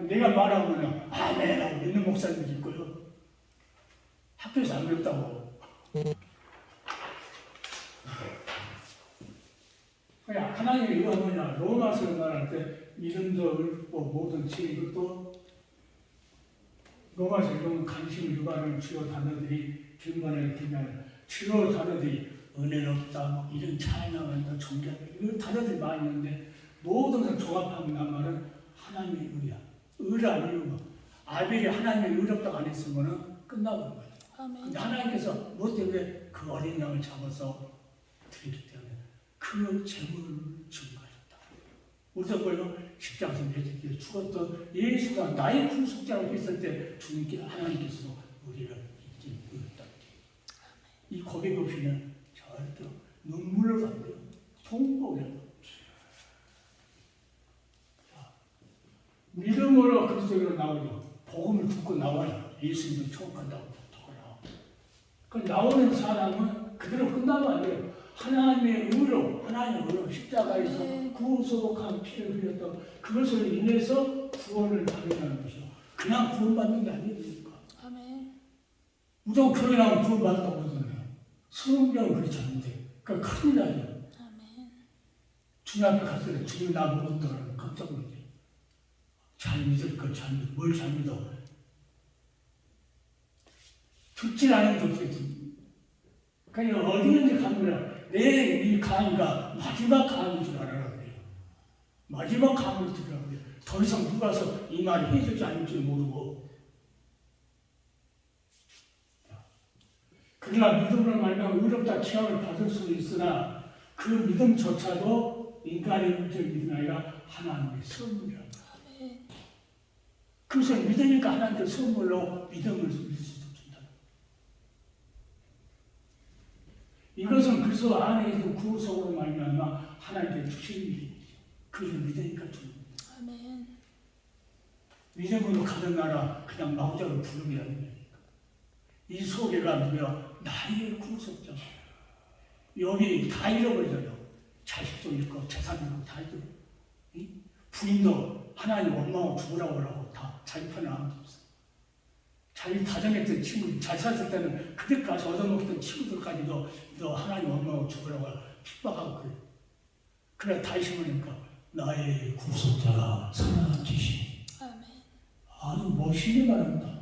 내가 말하면 아멘하고 믿는 목사님도 있고요. 학교에서 안 배웠다고. 그냥 하나님의 이거 뭐냐 로마서 말할 때 믿음도 읊고 모든 죄 이것도 로마서 이런 관심을 유발하는 주요 단어들이 뒷면에 그냥 주요 단어들이 은혜는 없다 뭐 이런 찬양한다 존경한다 이런 단어들이 많이 있는데 모든 걸 종합하면 난 말은 하나님의 의야. 의를 안 이루면 아벨이 하나님의 의롭다고 안 했으면 끝나버린 거예요. 아멘. 근데 하나님께서 뭐 때문에 그 어린 양을 잡아서 드리기 때문에 그 재물을 증거하셨다. 우리가 뭐예요? 십자가에서 매직기에 죽었던 예수가 나의 구속자로 했을 때 주님께 하나님께서 우리를 잊지 않았다. 이 고백 없이는 절대 눈물로 안 돼요. 통곡해요. 믿음으로 그리스도로 나오죠. 복음을 듣고 나와요. 예수님도 초록한다고 듣고 나와. 그 나오는 사람은 그대로 끝나면 안 돼요. 하나님의 의로 십자가에서 네. 구속한 피를 흘렸던 그것을 인해서 구원을 받는다는 것이요. 그냥 구원받는 게 아니니까. 아멘. 무조건 교회라고 구원받는다고 그러잖아요. 성경은 그렇지 않은데. 그러니까 큰일 나요. 아멘. 주님 앞에 갔을 때 주님 나 모른다고 깜짝 놀라죠. 잘 믿을 것, 뭘 잘 믿어. 듣질 않으면 좋겠지. 그러니까 어디든지 가면 내 이 강의가 마지막 강의인 줄 알아라 그래요. 마지막 강의를 들으라고 그래요. 더 이상 누가서 이 말이 해줄지 아닐지 모르고. 그러나 믿음으로 말하면 의롭다 취함을 받을 수 있으나 그 믿음조차도 인간의 물질 믿음이 아니라 하나님의 선물이라고. 아멘. 그것을 믿으니까 하나님의 선물로 믿음을 믿을 수도 준다. 이것은 그리스도 안에 있는 구속으로 말미암아 하나님께 주신 일이죠. 그것을 믿으니까 주는 거예요. 아멘. 믿음으로 가는 나라 그냥 마구자로 부르는 게 아닙니다. 이 소개가 누구야? 나의 구속자. 여기 다 잃어버리잖아요. 자식도 잃고 재산도 다 잃고 부인도 하나님 원망하고 죽으라고 하고 다 자기 편에 아무도 없어. 자기 다정했던 친구들, 잘 살았을 때는 그때까지 얻어먹던 친구들까지도 너 하나님 원망하고 죽으라고 핍박하고 그래. 그래 다시 보니까 나의 구속자가 살아나시니. 아멘. 아주 멋있게 말합니다.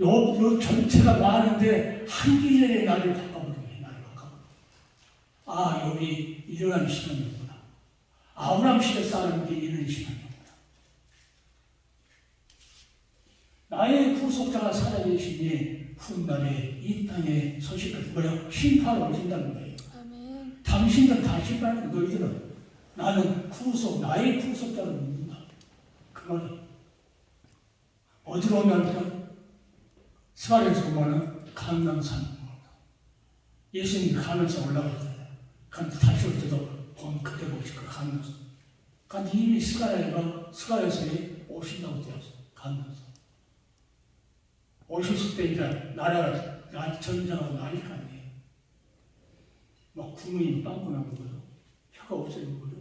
요 전체가 많은데 한 기절에 나를 바꿔버리네. 나를 바꿔버려. 아 여기 일어난 시간이구나. 아브라함 시대 사람들이 이런 시간이구나. 나의 구속자가 살아계시니 훗날에 이 땅에 소식을 뭐야? 심판을 오신다는 거예요. 아멘. 당신들 다 심판하는 너희들은 나는 나의 구속자를 믿는다. 그 말이 어디로 오면 스가랴에서 보면은 감람산 예수님이 가면서 올라가잖아요. 그런데 다시 올 때도 본 그때 보실 거 감람산. 그러니까 이미 스가랴에서 오신다고 되었어. 감람산. 오셨을 때 이제 나라가 전쟁하고 나일 거 아니에요. 막 구멍이 빵꾸 나는 거예요. 혀가 없어지는 거예요.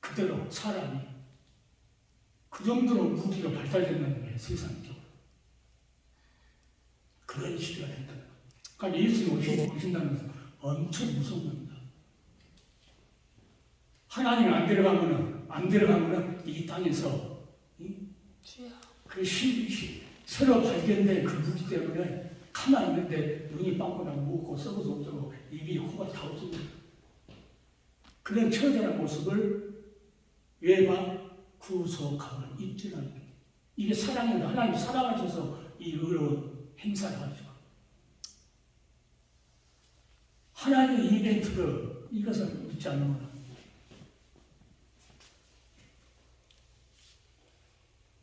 그대로 사람이 그 정도로 무기가 발달된다는 거예요. 세상적으로. 그런 시대가 된다는 거예요. 그러니까 예수님이 오신다는 것은 엄청 무서운 겁니다. 하나님이 안 데려가면은 이 땅에서 주여. 그 새로 발견된 그 무기 때문에 가만히 있는데 눈이 빵꾸나고 먹고 썩어서 없어고 입이 코가 다 없어고 그런 처절한 모습을 외가 구속함을 입증하는 거예요. 이게 사랑입니다. 하나님 사랑하셔서 이 의로운 행사를 하시고 하나님의 이벤트를 이것을 믿지 않는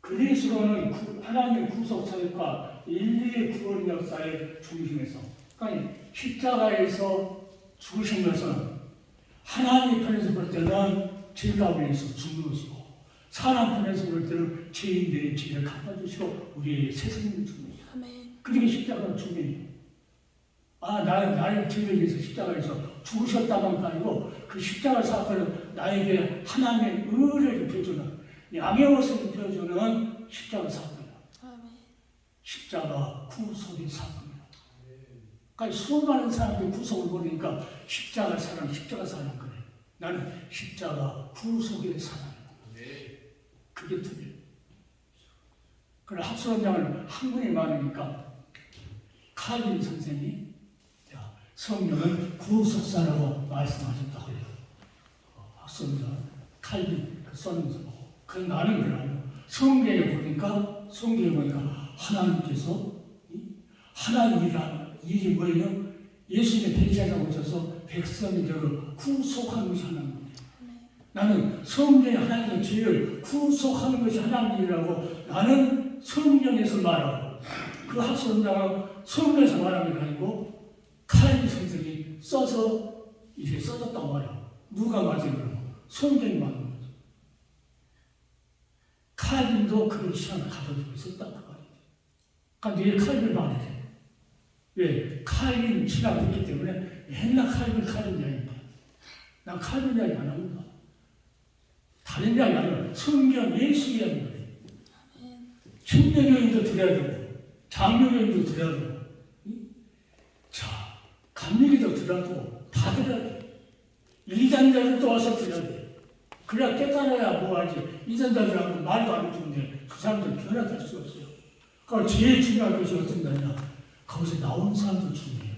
그리스도는 하나님의 구속 사역과 인류의 구원 역사의 중심에서 그러니까 십자가에서 죽으신 것은 하나님 편에서 볼 때는 죄가 위해서 죽는 것이고 사람 편에서 볼 때는 죄인들의 죄를 갚아주시고 우리의 새 생명을 주는 것이고 아멘. 그게 십자가는 죽음이에요. 나의 죄를 위해서 십자가에서 죽으셨다는 거 아니고 그 십자가 사건은 나에게 하나님의 의를 입혀주는 양의 옷을 입혀주는 십자가 사건이다. 아멘. 십자가 구속의 사건이다. 그러니까 수많은 사람들이 구속을 모르니까 십자가 사랑 그래. 나는 십자가 구속의 사랑이다. 그게 틀려. 그래 학술원장을 학문이 많으니까 칼빈 선생이 성령은 구속사라고 말씀하셨다고 해요. 학술원장 칼빈 써면서 보고 그 나는 그러고 성경에 보니까 하나님께서 하나님이란 일이 뭐예요? 예수님의 백제자 오셔서 백성들을 구속하는 것이 하나님. 나는 성경에 하나님의 죄를 구속하는 것이 하나님이라고 나는 성경에서 말하고 그 학술원장은 성경에서 말하는 게 아니고 칼빈 선생이 써서 이렇게 써졌다고 말해요. 누가 맞아요? 그러면 성경이 맞는 거죠. 칼빈도 그런 시간을 가져주고 있었다. 그러니까 내일 칼빈을 봐야 돼. 왜? 칼빈 신학을 했기 때문에 맨날 칼빈 이야기입니다. 난 칼빈 이야기 안 합니다. 다른 이야기 아니라 성경 예수 이야기입니다. 침례교인도 들어야 되고 장로교인도 들어야 되고 자 감리교도 들어야 되고 다 들어야 돼. 이단자들도 와서 들어야 돼. 그래야 깨달아야 뭐하지. 이단자들하고 말도 안 해주는데 그 사람들 변화될 수가 없어요. 그러니까 제일 중요한 것이 어떤 거냐. 거기서 나온 사람도 중요해요.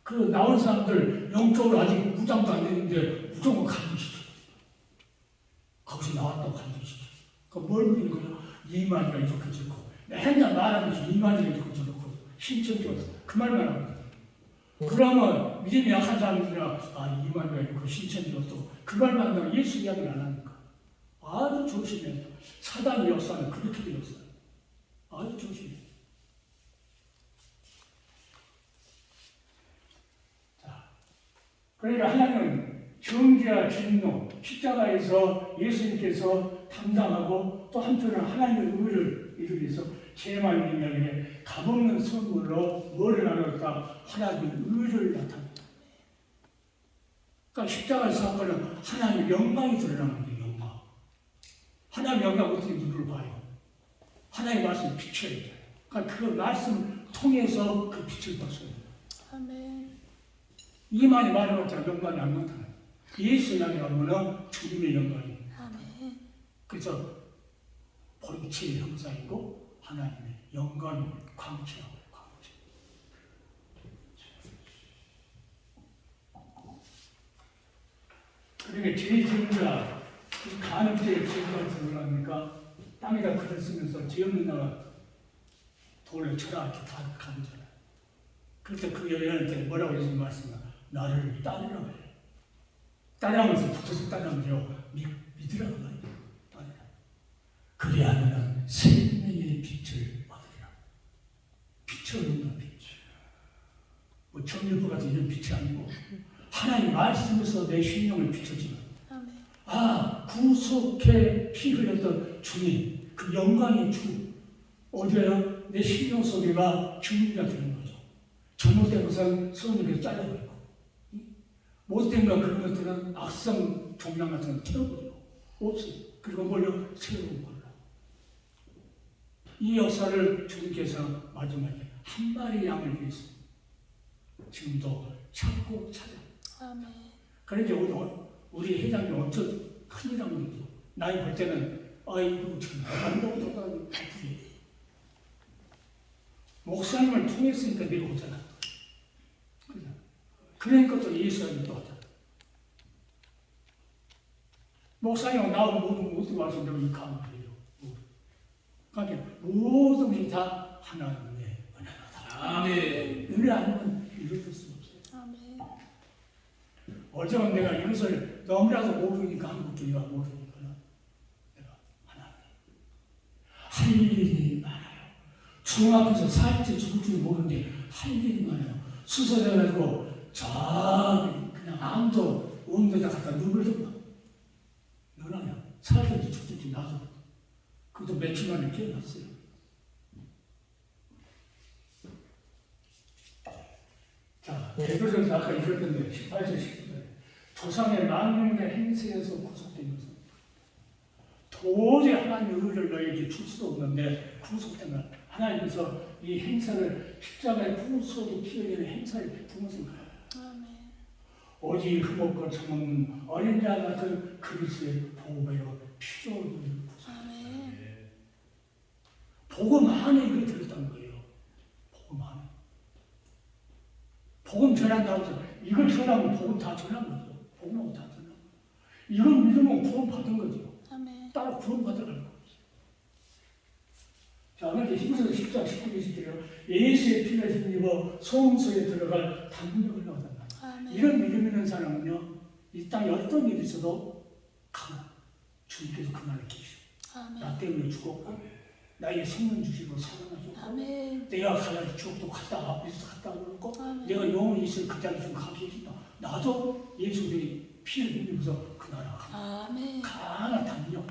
그 나온 사람들 영적으로 아직 무장도 안 됐는데 무조건 간주시켜. 거기서 나왔다고 간주시켜. 그뭘 믿는 거야? 이만희가 이렇게 저렇고 맨날 말하면서 이만희가 이렇게 저렇고 신천지가 그 말만 합니다. 그러면 믿음이 약한 사람들이라 이만희가 이렇고 신천지가 또그 말만 한다고 예수 이야기를 안 합니까? 아주 조심해야 돼. 사단의 역사는 그렇게 되었어요. 아주 조심해야 돼. 자, 그러니까 하나님은 정죄와 진노, 십자가에서 예수님께서 담당하고 또 한편으로는 하나님의 의를 이루기 위해서 제만 이야기에 값없는 선물로 뭐를 나눴다? 하나님의 의를 나타낸다. 그러니까 십자가 사건은 하나님의 영광이 드러나는 거예요. 영광. 하나님의 영광 어떻게 눈으로 봐요? 하나님의 말씀을 비춰야 돼요. 그러니까 그 말씀을 통해서 그 빛을 봤어요. 아멘. 이만희 말해봤자 영광이 안 나타나요. 예수 이야기 하면은 주님의 영광이. 아멘. 그래서 본체의 형상이고 하나님의 영광이 광채하고 광채. 그러니까 제2전자 간음죄의 죄가 들어갑니까? 땅에다 글을 쓰면서 죄 없는 나가 돌을 쳐라 이렇게 다 가르잖아요. 그때 그 여인한테 뭐라고 예수님 말씀하 나를 따르라고 해요. 따라하면서 붙어서 따라하면서 믿으라고 말해요. 따르라. 그리하면 생명의 빛을 받으리라. 빛을 얻는 빛. 뭐 정일부 같은 이런 빛이 아니고 하나님 말씀에서 내 심령을 비춰주는 구속해 피 흘렸던 주님 그 영광의 주 어디에요? 내 심령 속에가 주님이가 되는 거죠. 잘못된 것은 성령께서 잘라버리고 못된 것 그런 것들은 악성 종양 같은 거 태워버리고 없어요. 그리고 뭘요? 새로운 걸로. 이 역사를 주님께서 마지막에 한 마리 양을 위해서 지금도 찾고 찾아. 아멘. 그러니까 우리 회장님 어쩌 큰일이라고 그러죠. 나이 볼 때는 아이고 참 안다고 바쁘게 목사님을 통했으니까 내가 오잖아. 그러니까 또 예수님이 또 하잖아. 목사님 나오면 모두 와서 내가 이 감사해요. 그러니까 모든 것이 다 하나님의 은혜다. 아멘. 은혜 아니면 이루어질 수 없어요. 아멘. 어제는 내가 이것을 너무나도 모르니까 한국교회가 모르니까 내가 하나님 할 일이 많아요. 중학교에서 살지 죽을 줄 모르는데 할 일이 많아요. 수술해가지고 그냥 아무도 없는 데다 갖다 누굴 봐. 너나냐 살든지 죽든지 나도 그것도 며칠 만에 깨어났어요. 자, 베드로전서 아까 읽었던데 18절 19절 조상의 망령의 행세에서 구속되면서 도저히 하나님의 의를 너에게 줄 수 없는데 구속되면 하나님께서 이 행사를 십자가의 구속이 피어있는 행사를 베푸면서 아멘. 오직 흠없고 정없는 어린 자 같은 그리스도의 보배로 피조를 구속. 아멘. 복음 안에 이걸 들었다는 거예요. 복음 안에. 복음 전한다고 해서 이걸 전하면 복음 다 전한 거죠. 복음하고 다 전한 거죠. 이걸 믿으면 구원 받은 거죠. 아멘. 따로 구원 받으라는 거죠. 자, 그런데 히브리서 10장 19절에요. 예수의 피를 힘입어 소음소에 들어갈 담력을 얻었다. 아멘. 이런 믿음 있는 사람은요, 이 땅에 어떤 일이 있어도 강한 주님께서 그날을 계시고 나 아멘. 때문에 죽었고 나에게 생명 주시고 사랑하셨고 아멘. 내가 가야 지옥도 갔다 앞에서 갔다 그러고 아멘. 내가 영원히 있을 그 자리 좀 가게 해준다. 나도 예수의 피를 힘입어서 그 나라 가. 아멘. 강한 담력.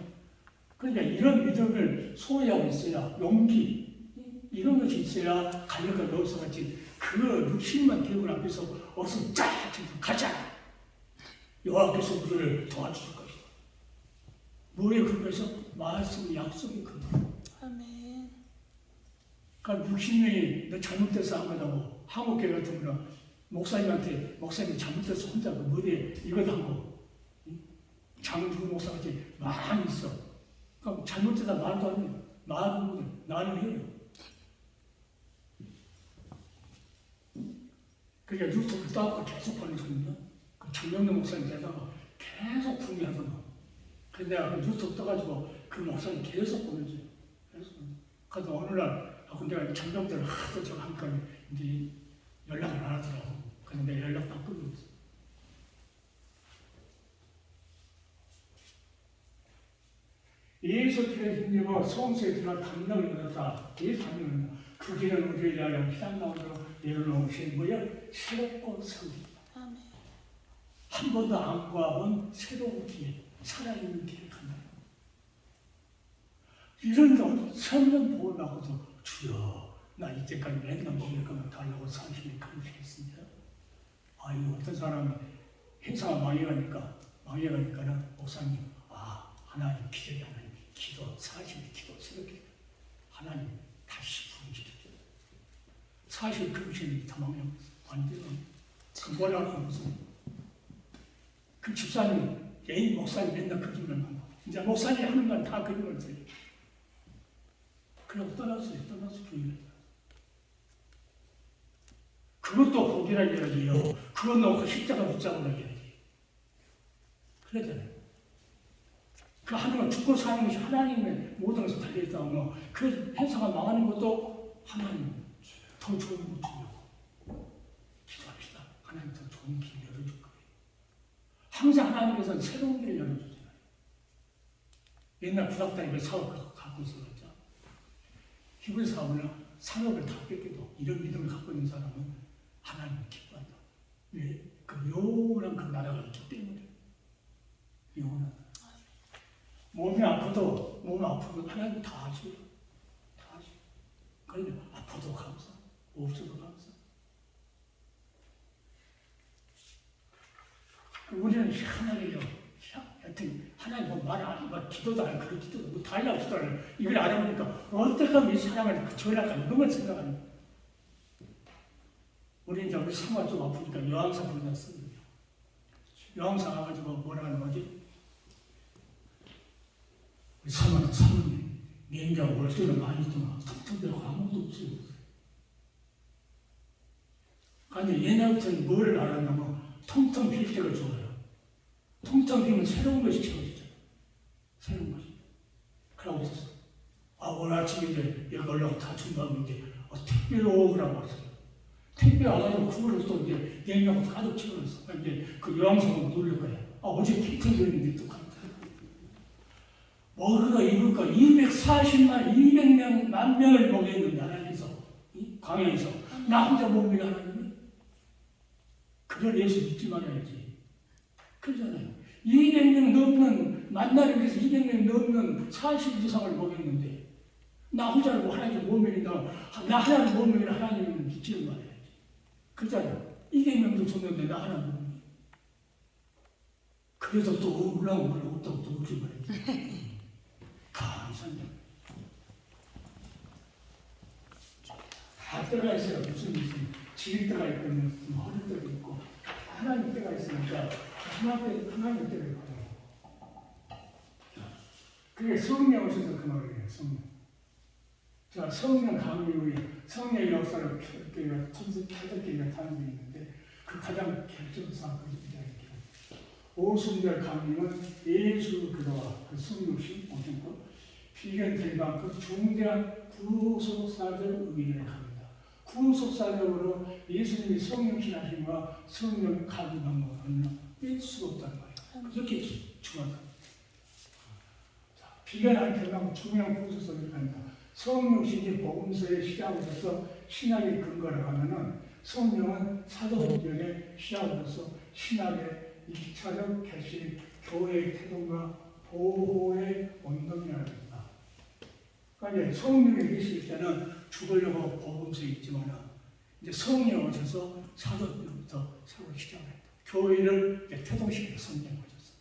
그러니까 이런 믿음을 소유하고 있어야 용기 이런 것이 있어야 갈려가 여기서 같이 그 육신만 대고 앞에서 어서 쫙 가자. 여호와께서 우리를 도와주실 것이다. 뭐에 근거해서 말씀 약속이 근거. 아멘. 그러니까 60명이 너 잘못돼서 한 거라고 한국교회 같은 거는 목사님한테 목사님이 잘못돼서 혼자 그 머리에 이거 담고 장주 목사같이 많이 있어. 그러니까 잘못되다 말도 안 해요. 말은 못해. 나는 해요. 그게 유튜브 따고 계속 보내거든요. 그 정명래 목사님 되다가 계속 궁리하더만. 그래서 내가 그 유튜브 떠가지고 그 목사님 계속 보내줘요. 계속. 그래서 어느 날 내가 정명대를 하도 저거 하니까 이제 연락을 안 하더라고. 그래서 내가 연락 다 끊고 있어. 예수 피를 힘입어 성소에 들어가 감당을 얻었다. 이 감당을 그 길은 우리를 위하여 피난방으로 내려놓으신 뭐야? 새롭고 성립. 아멘. 한 번도 안 구하본 새로운 길, 살아있는 길을 간다. 이런 거 천년 보호하고도 주여, 나 이때까지 맨날 먹을 것만 달라고 30일 금식했습니다. 아유, 어떤 사람이 행사가 망해가니까는 목사님, 하나님 기적이 하나님 기도 40일 기도 새롭게 하나님 다시 부르시죠. 40일 금식이 다 망해버렸어. 완전히. 그 뭐라고 무슨 그 집사님, 개인 목사님 맨날 그 줄만 하고 이제 목사님 하는 건 다 그런 거지. 그러고 떠나서 교회를. 그것도 복이라 해야지요. 그거 놓고 십자가 붙잡으라 해야지. 그러잖아요. 그 하나님은 죽고 사는 것이 하나님의 모든 것에 달려있다고 하면 그 회사가 망하는 것도 하나님 더 좋은 거 주려고 기도합시다. 하나님 더 좋은 길 열어줄 거예요. 항상 하나님께서는 새로운 길을 열어주잖아요. 옛날 부닥다니며 사업 갖고 있었죠. 히브리 사업은 산업을 다 뺏겨도 이런 믿음을 갖고 있는 사람은 하나님을 기뻐한다. 왜? 그 영원한 그 나라가 있기 때문에. 영원한. 몸이 아파도 하나님 다 아시죠. 다 아시죠. 그러니 아파도 감사, 없어도 감사. 우리는 희한하게요. 하여튼 하나님 말 기도도 안 그런 기도도 뭐 달라고 기도 안 해요. 이걸 알아보니까 어떻게 하면 이 사랑을 그쳐야할까 이것만 생각하는 거예요. 우리 이제 우리 상황이 좀 아프니까 여왕사 불렀습니다. 여왕사 가가지고 뭐라 하는 거지? 우리 사모님, 냉장 월세를 많이 주나 텅텅대고 아무것도 없어요. 아니, 옛날부터는 뭐를 알았냐면 텅텅 빌 때가 좋아요. 텅텅 비면 새로운 것이 채워지잖아요. 새로운 것이. 그러고 있었어. 오늘 아침에 이제 여기 올라가고 다 준비하고 이제 택배로 오라고 했어요. 택배 와가지고 그걸로 또 이제 냉장고 가득 채워놨어. 이제 그 요양성을 누릴 거야. 어제 택배로 했는데 또 가득. 먹을까 입을까 240만 200만 명을 먹였는데 하나님께서 광야에서 나 혼자 못 먹여 하나님. 그걸 예수 믿지 말아야지. 그러잖아요. 200명 넘는 만나를 위해서 200명 넘는 40 이상을 먹였는데 나 혼자를 하나님 못 먹인다. 나 하나님 못 먹이는 하나님을 믿지를 말아야지. 그러잖아요. 200명도 줬는데 나 하나 못 먹여. 그래서 또 올라온 걸 없다고 또 먹지 말아야지. 감사합니다. 다 때가 있어요. 무슨 지릴 때가 있고, 어릴 때가 있고, 하나님 때가 있으니까 하나님 때가 있고. 그게 성령 오셔서 그 말이에요. 성령. 자, 성령 강림 후에 성령의 역사를 천석교회가 탄생했는데 그 가장 결정사항입니다. 오순절 강림은 예수 그리스도와 그 성육신 오신 것 비견 대방 그 중대한 구속사적 의미를 합니다. 구속사적으로 예수님이 성육신 하심과 성령 강림한 것은 뺄 수가 없다는 거예요. 그렇게 중요하다. 비견한 대방 중요한 구속사적을 합니다. 성육신이 복음서의 시작으로서 신학의 근거라고 하면은 성령은 사도행전의 시작으로서 신학의 2차적 개시, 교회의 태도가 보호의 원동력이라고 합니다. 그러니까 성령이 계실 때는 죽으려고 복음서에 있지만 이제 성령 오셔서 사도행전부터 새로 시작합니다. 교회를 태동시키는 성령 오셔서.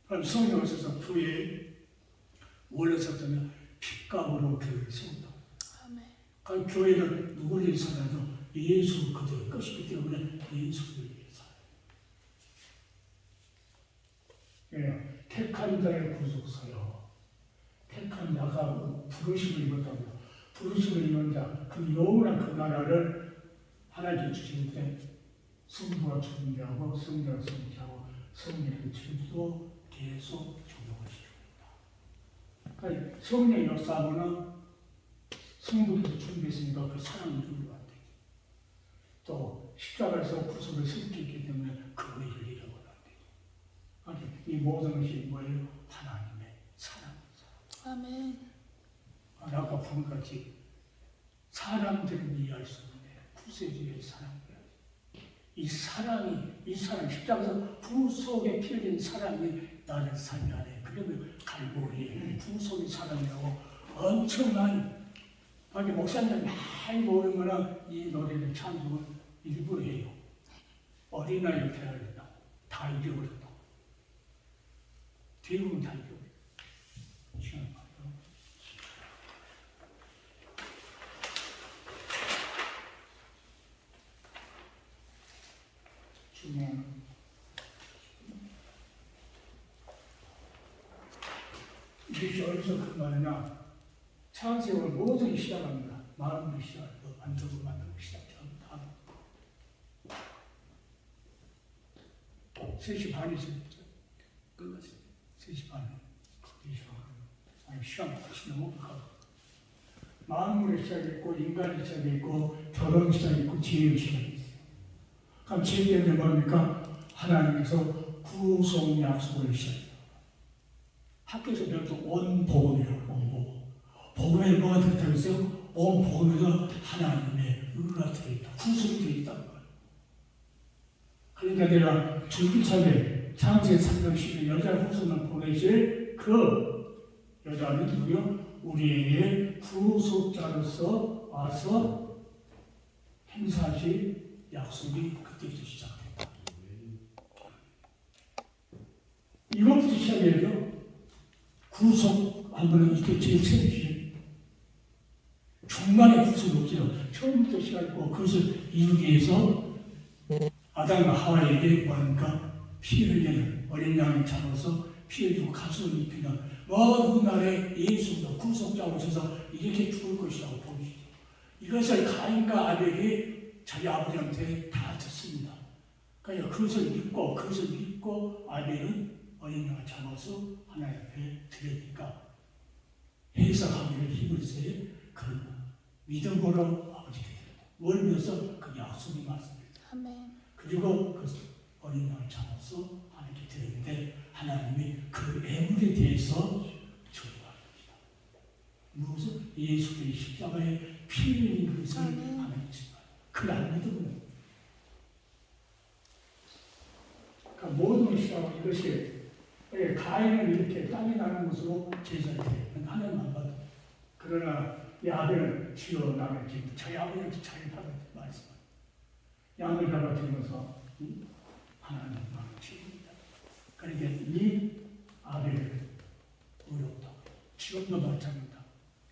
그럼 성령 오셔서 교회에 원래서부터는 핏값으로 교회를 세운다. 그럼 교회는 누구를 위해서라도 예수 그대의 것이기 때문에 예수 그대를 위해서. 예, 택한 자의 구속사요. 택한 자가 부르심을 입었다고. 부르심을 입은 자, 그 영원한 그 나라를 하나님 주실 때 성부가 준비하고 성자가 성취하고 성령의 질도 계속 적용을 시킵니다. 그러니까 성령의 역사하고는 성부께서 준비했으니까 그 사랑을 주는 것 같아요. 또 십자가에서 구속을 승리했기 때문에 그 의를 잃어버려야 돼요. 아니, 이 모든 것이 뭐예요? 하나님의 사랑. 아멘. 아까 본 같이 사람들은 이해할 수 없는 구세주의 사랑이야. 이 사랑 십자가에서 구 속에 피어진 사랑이 나를 살게 하네. 그러면 갈보리 구 속의 사랑이라고 엄청난 아니 목사님 많이 모르는 거나 이 노래를 찬송을 일부러 해요. 어린아이를 대하려 했다고. 다 잊어버렸다고. 대부분 다 잊어버렸다고. 시간 봐요. 중요한 이것이 어디서 그 말이냐. 창세월 모든 시작합니다. 마음으로 시작하고 안쪽으로 만들고 시작합니다. 3시 반이죠. 끝났어요. 3시 반에. 아니, 시간 훨씬 넘어가고. 마음으로 시작했고, 인간이 시작했고, 결혼 시작했고, 지혜의 시작이 있어요. 그럼 지혜 때문에 뭡니까? 하나님께서 구속 약속을 시작해요. 학교에서 배웠던 온 복음이라고, 온 복음. 복음에 뭐가 들었다고 했어요? 온 복음에서 하나님의 의가 들어있다. 구속이 들어있다는 거예요. 그러니까 내가 줄기차게 창세 3장 10일 여자 후손을 보내실 그 여자는 누구요? 우리에게 구속자로서 와서 행사하실 약속이 그때부터 시작됩니다. 이것부터 시작해야죠. 구속하면 이게 제일 처음이에요. 중간에 구속이 없죠. 처음부터 시작했고 그것을 이루기 위해서 아담과 하와에게 뭐합니까? 피 흘리는 어린 양을 잡아서 피 흘리고 가슴을 입히는 먼 훗날에 예수가 구속자가 오셔서 이렇게 죽을 것이라고 보이시죠. 이것을 가인과 아벨이 자기 아버지한테 다 듣습니다. 그러니까 그것을 믿고 아벨은 어린 양을 잡아서 하나님 앞에 드리니까 해석하기를 힘을 써야 그런 믿음으로 아버지께 드립니다. 뭘 믿어서 그 약속이 맞습니다. 아멘. 그리고 그 어린 양을 잡아서 하나님께 드리는데 하나님이 그 애물에 대해서 조용합니다. 무엇을? 예수의 십자가에 피 흘린 것을 하나님 증거해요. 그걸 안 믿으면 그러니까 모든 시작은 이것이 가인은 이렇게 땅이 나는 것으로 제사를 드려요. 하나님만 받아. 그러나 이 아벨은 주여 나를 지금 저희 아버지한테 자기 받아 말씀을 양을 잡아들면서 하나님만 지킵니다. 그러니까 이 아벨을 어렵다. 지금도 마찬가지다.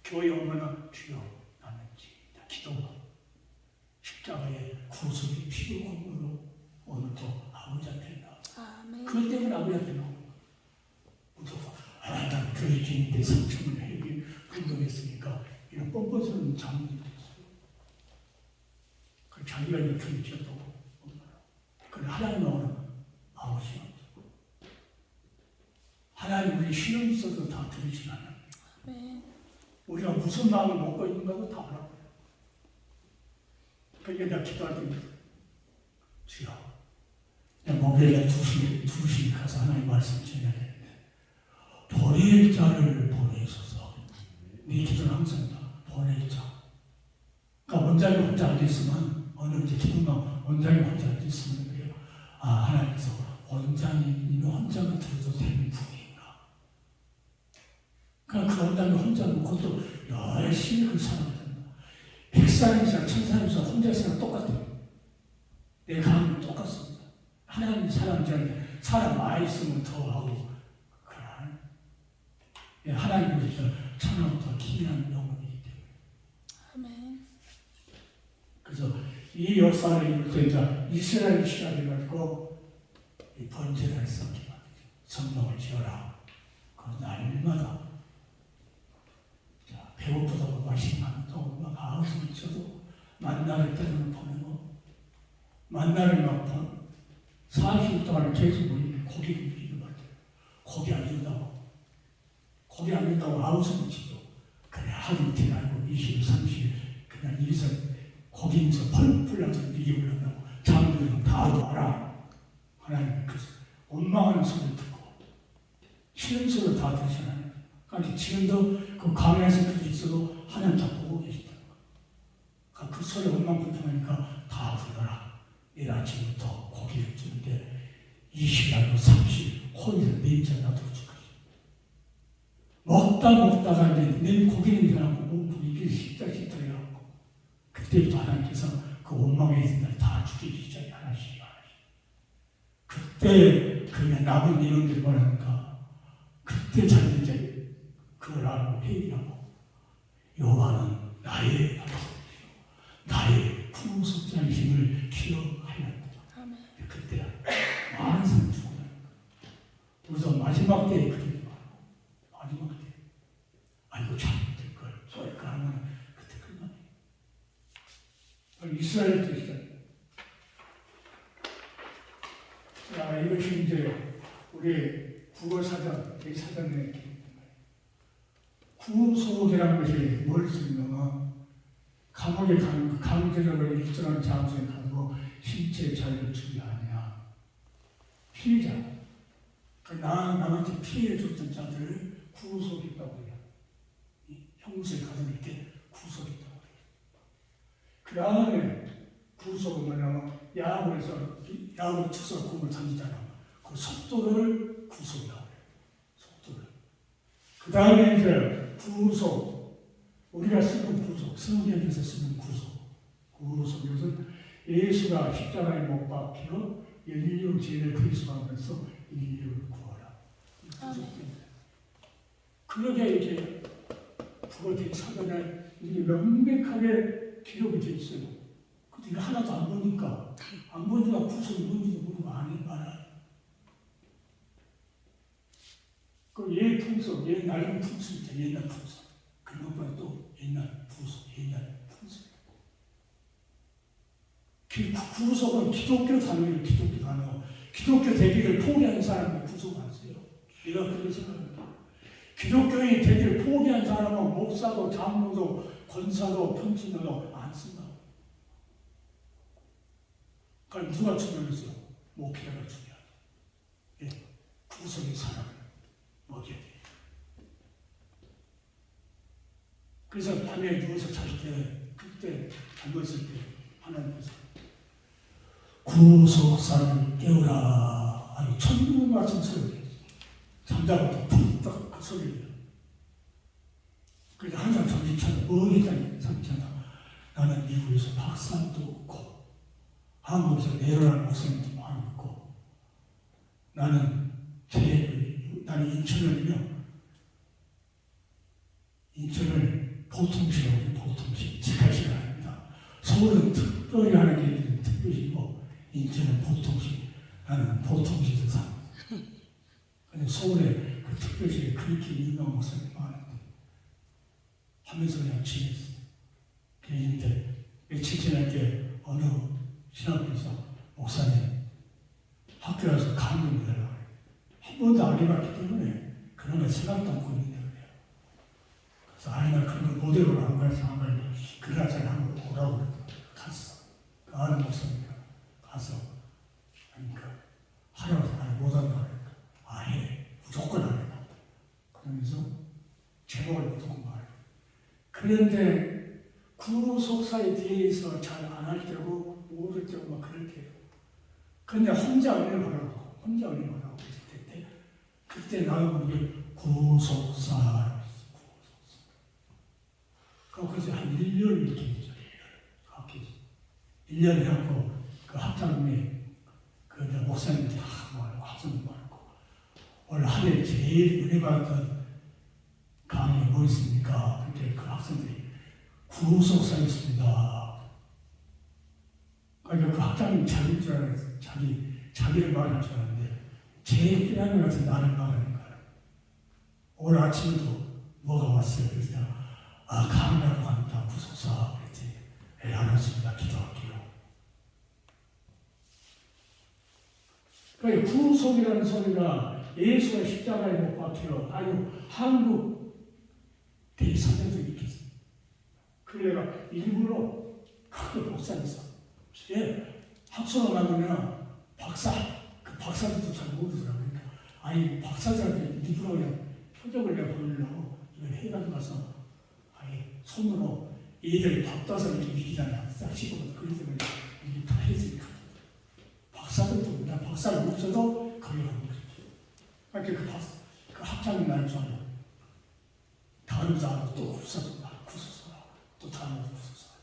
교회 오면은 주여 나는 지다 기도가 십자가의 구속의 피로 공로로 오늘도 아버지한테 나와. 아멘. 그것 때문에 아버지한테 나오는 거야. 무서워. 난 교회 주님께 3천을 해기 운동했으니까 이런 뻔뻔스러운 장면이 됐어요. 그 자기가 이렇게 교회 지었다고 엄마라. 근데 하나님 나오는 아버지가 하나님 우리 신경 있어도 다 들으진 않아요. 아멘. 우리가 무슨 마음을 먹고 있는가도 다 알아요. 그러니까 내가 기도할 때 주여 내가 목요일에 2시 가서 하나님 말씀 전해야 되는데 보낼 자를 보내소서. 네 기도는 항상 다 보낼 자. 그러니까 원장이 혼자 앉아있으면 어느 이제 기도가 원장이 혼자 앉아있으면 그래요. 아 하나님께서 원장님이 혼자만 들어도 되는 분인가. 그러니까 그 원장이 혼자는 그것도 열심히 그 사람을 백살이상 천살이상 혼자 있으면 똑같아요. 내 감은 똑같습니다. 하나님 사람 자는데 사람 많이 있으면 더 하고 그런 하나님 보시죠. 천하보다 기이한 영혼이기 때문에. 아멘. 그래서 이 역사를 이룰 때 이제 이스라엘 시작해가지고 이 번제를 쌓게 만들죠. 성막을 지어라. 그 날마다 배고프다고 맛있는 거 막 아우성을 쳐도 만나를 때로는 보내고 만나는 막 40분 동안 계속 모이는데 거기 움직이는 것 같아요. 거기 안 된다고. 거기 안 된다고 아우성을 치죠. 그래 하루 이틀 알고 20일, 30일 그냥 여기서 거기서 펄펄 나서 이게 올라간다고 장로들은 다 알아. 하나님 그래서 원망하는 소리 듣고 싫은 소리 다 들으시나요? 그러니까 지금도 그 강에서 그렇게 있어도 하나님 다 보고 계시다는 거. 그 소리 원망 불평하니까 다 불러라. 내일 아침부터 고기를 주는데 20날로 30일 혼자 냄새 나도록 주거든. 먹다가 이제 내 고기는 나고 몸이 식다 해갖고 그때부터 하나님께서 그 원망에 있는 날 다 죽이기 시작해 하나씩. 그때 그냥 남은 인원들이 뭐라니까 그때 자기 이제 그걸 알고 회의하고 여호와는 나의 나의 구속자의 힘을 기억하였다. 아멘. 그때 많은 사람이 죽어요. 우선 마지막 때에 그렇게 말하고 마지막 때 아이고 잘못될 걸 소리가 하면 그때 그만. 이스라엘 때시잖아요. 자, 이것이 이제 우리 국어사전, 대사전에 구속이라는 것이 뭘 쓰냐면 감옥에 가는 강제적으로 일정한 장소에 가고 신체 자유를 주지 아니야. 피해자. 나한테 피해 줬던 자들을 구속했다고 해요. 형사에 가서 이렇게 구속했다고 해요. 그 다음에 구속은 뭐냐면 야구를 쳐서 공을 던지잖아. 그 속도를 구속이라고 해요. 속도를. 그 다음에 이제 구속. 우리가 쓰는 구속. 성경에서 쓰는 구속. 구속. 이것은 예수가 십자가에 못 박히고 인류 죄를 그리스도하면서 인류를 구하라. 그러게 이제 국어된 사전에 이게 명백하게 기록이 돼 있어요. 근데 이거 하나도 안 보니까 구속이 뭔지도 모르고 안 해봐라. 그 풍속, 옛날 풍속 있죠. 옛날 풍속. 그것보다 또 옛날 구속, 옛날 풍속. 구속은 기독교 단어예요. 기독교 단어. 기독교 되기를 포기한 사람이 구속 안 써요. 내가 그렇게 생각합니다. 기독교인이 되기를 포기한 사람은 목사도 장로도 권사도 평신도도 안 쓴다. 그럼 누가 중요했어요? 목회자가 중요하다. 예, 구속의 사람을 먹여야 돼. 그래서 밤에 누워서 잘 때, 그때 잠들었을 때 하나님께서 구속사를 깨우라. 아니 천국 말씀 소리. 잠자고 푹딱 그 소리를. 그래서 항상 정신차려 어디까지 정신차려. 나는 미국에서 박사도 없고 한국에서 내려라는 목사님도 많고 나는 인천을 보통시라고 해요. 보통시. 직할시가 아닙니다. 서울은 특별히 하는 게 있는 특별시고 인천은 보통시. 나는 보통시에서 삽니다. 근데 서울에 그 특별시에 그렇게 유명한 목사님이 많은데 하면서 그냥 지냈어요. 그런데 며칠 지날 어느 신학교에서 목사님 학교 가서 강론을 하려고 해요. 한 번도 안 해봤기 때문에 그런 걸 생각도 않고 있는데 그래요. 그래서 나 그런 걸 모델로 안 가서 한 걸 그날짜리 한번 오라고 그래서 갔어. 그 아는 목사님이랑 가서 하니까 하라고 해서 아니 못한다고 하니까 해. 무조건 안 해. 그러면서 제목을 무조건 말해. 그런데 구속사에 대해서 잘 안 할 때고 모를 때고 막 그럴 때요. 그런데 혼자 은혜하라고 했을 때 그때 나는 우리 구속사 그래서 한 1년 이렇게 했죠. 1년 해갖고 그 학장님이 그 목사님들 다 모아요. 학생들 모아고 올 한 해 제일 은혜 받았던 강의 뭐 있습니까? 그때 그 학생들이 구속사였습니다. 그러니까 그 학장님 자기인 줄 알았어요. 자기를 말할 줄 알았는데 제일 필요한 것 같은 나를 말하는 거야. 오늘 아침에도 뭐가 왔어요. 그래서 강의라고 합니다. 구속사 그랬지. 알았습니다. 기도할게요. 그 구속이라는 소리가 예수의 십자가에 못 박혀 아주 한국 대사전에서 있겠어요. 그래서 내가 일부러 크게 복사했어. 예, 학술을 나누면 그 박사들도 잘 모르더라고요. 그러니까 아니 박사들한테 일부러 그냥 표적을 내가 보이려고 이걸 해가지고 가서 아니 손으로 얘들 밥도서 이렇게 이기잖아요. 싹 씹어서 그래서 이게 다 했으니까 박사들도 그냥 박사를 못 써도 거기 가는 거죠. 그러니까 그 학장님 나를 좋아해요. 다루자 하고 또 구서서 또 다루자 구서서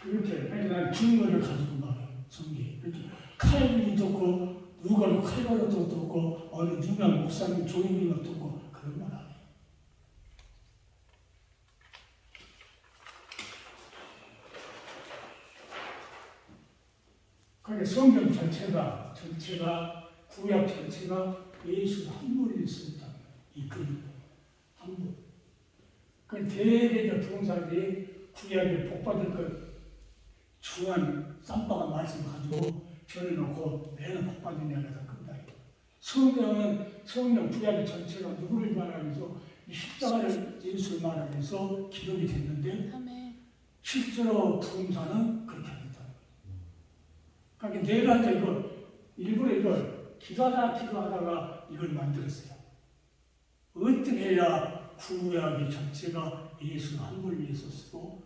그렇게 난 증거를 가지고 말해요. 성경 이렇게 칼빈도 없고 누가도 칼바르도 없고 어느 유명 목사님 조인비가 없고 그런 말 안 해요. 그러니까 성경 전체가 구약 전체가 예수 한 분이 있었다. 이 그림 한 분. 그 대대적 동사들이 구약에 복받을 것 중한 쌈바가 말씀을 가지고 전해놓고 내는 복받으냐면서 끝다. 성경 구약 전체가 누구를 말하면서 이 십자가를 예수를 말하면서 기록이 됐는데 아멘. 실제로 동사는 그렇게 합니다. 그러니까 내가 일부러 이걸 기도하다가 이걸 만들었어요. 어떻게 해야 구약의 전체가 예수 한 분을 위해서 쓰고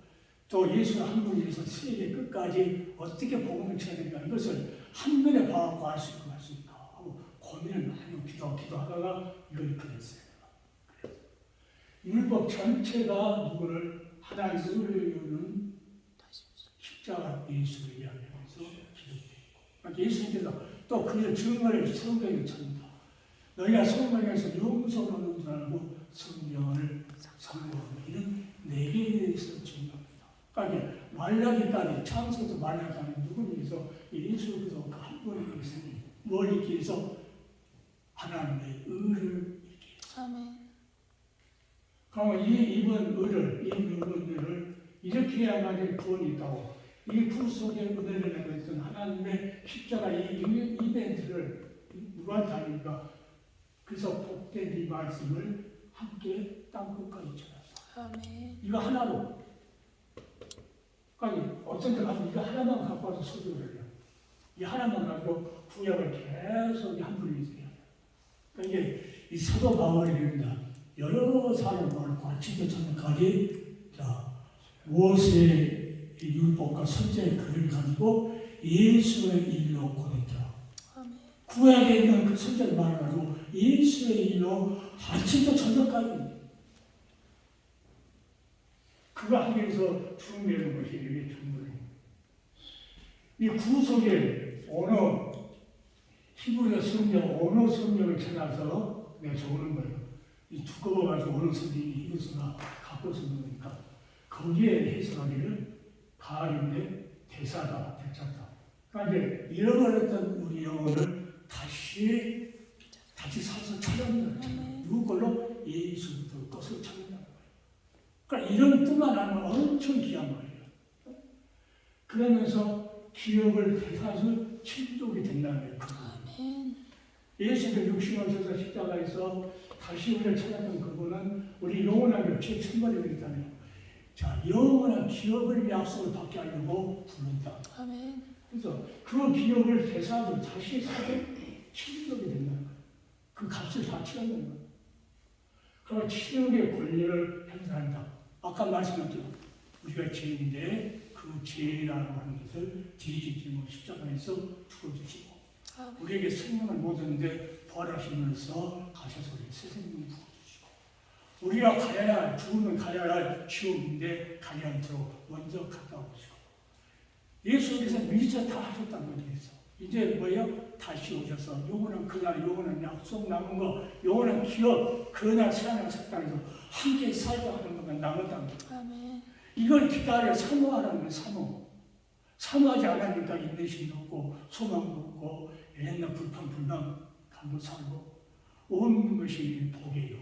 또 예수 한 분을 위해서 세계 끝까지 어떻게 복음을 전해야 이것을 한눈에 봐갖고 알 수 있고 할 수 있다 하고 고민을 많이 기도하다가 이걸 그렸어요. 율법 전체가 누구를 하나님을 이루는 십자가 예수를 이야기하면서 기록되고 예수님께서 또 그의 증거를 성경에 칩니다. 너희가 성경에서 용서를 얻는 줄 알고 성경을 상고하고 이는 내게 대해서 증거합니다. 그러니까 말라기까지 창세부터 말라기까지 누구를 위해서 예수 그리스도 그 한 분을 위해서 뭘 잊기 위해서 하나님의 의를 잊기 위해서. 아멘. 그러면 이번 의를 이렇게 해야만 구원이 있다고 이 구속의 은혜를 내고 있던 하나님의 십자가 이 이벤트를 누가 다니까 그래서 복된 이 말씀을 함께 땅끝까지 전했어. 아멘. 이거 하나로. 그러니까 어떤 데 가서 이거 하나만 갖고 와서 설교를 해요. 이 하나만 가지고 구약을 계속 한 분이 있어요. 그러니까 이게 이 사도 바울이 됩니다. 여러 사람을 관치대 전까지 모세의 율법과 선지의 글을 가지고 예수의 일로 고백해요. 구약에 있는 그 선지를 말해가지고 예수의 일로 관치대 전까지 그거 하기 위해서 준비하는 것이 이게 전부예요. 이 구속의 언어, 히브리어 성경, 언어 성경을 찾아서 내가 적는 거예요. 이 두꺼워가지고 언어 성경이 이것으나 갖고 쓰는 거니까 거기에 해석하기를 가을인데 대사다, 대자다. 그러니까 이제 잃어버렸던 우리 영어를 다시 사서 찾아낸다는 거예요. 누구 걸로? 예수부터 것을 찾는다는 거예요. 그러니까 이런 뜻만 하면 엄청 귀한 거예요. 그러면서 기억을 대사해서 친족이 된다는 거예요. 예수를 육신오셔서 십자가에서 다시 우리를 찾았던 그분은 우리 영원한 곁에 천벌이 있다네요. 자, 영원한 기억을 약속을 받게 하려고 부른다. 아멘. 그래서 그 기억을 대사해서 다시 사서 친족이 된다는 거예요. 그 값을 다 치른다는 거예요. 그럼 치욕의 권리를 행사한다. 아까 말씀드렸죠. 우리가 죄인인데 그 죄라고 하는 것을 죄짓지 십자가에서 죽어주시고 우리에게 생명을 못 얻는데 부활하시면서 가셔서 우리 새 생명 부어주시고 우리가 가야 죽으면 가야 할 지옥인데 가지 않도록 먼저 갔다 오시고 예수께서 미처 다 하셨다는 거죠. 이제 뭐예요? 다시 오셔서 영원한 그날 영원한 약속 남은 거 영원한 기억 그날 새하늘 새 땅에서 함께 살고 하는 것가 남았다는 거예요. 이걸 기다려 사모하라는 거예요. 사모하지 않으니까 인내심도 없고 소망도 없고 옛날 불평불만 감도 살고 없는 것이 복이에요.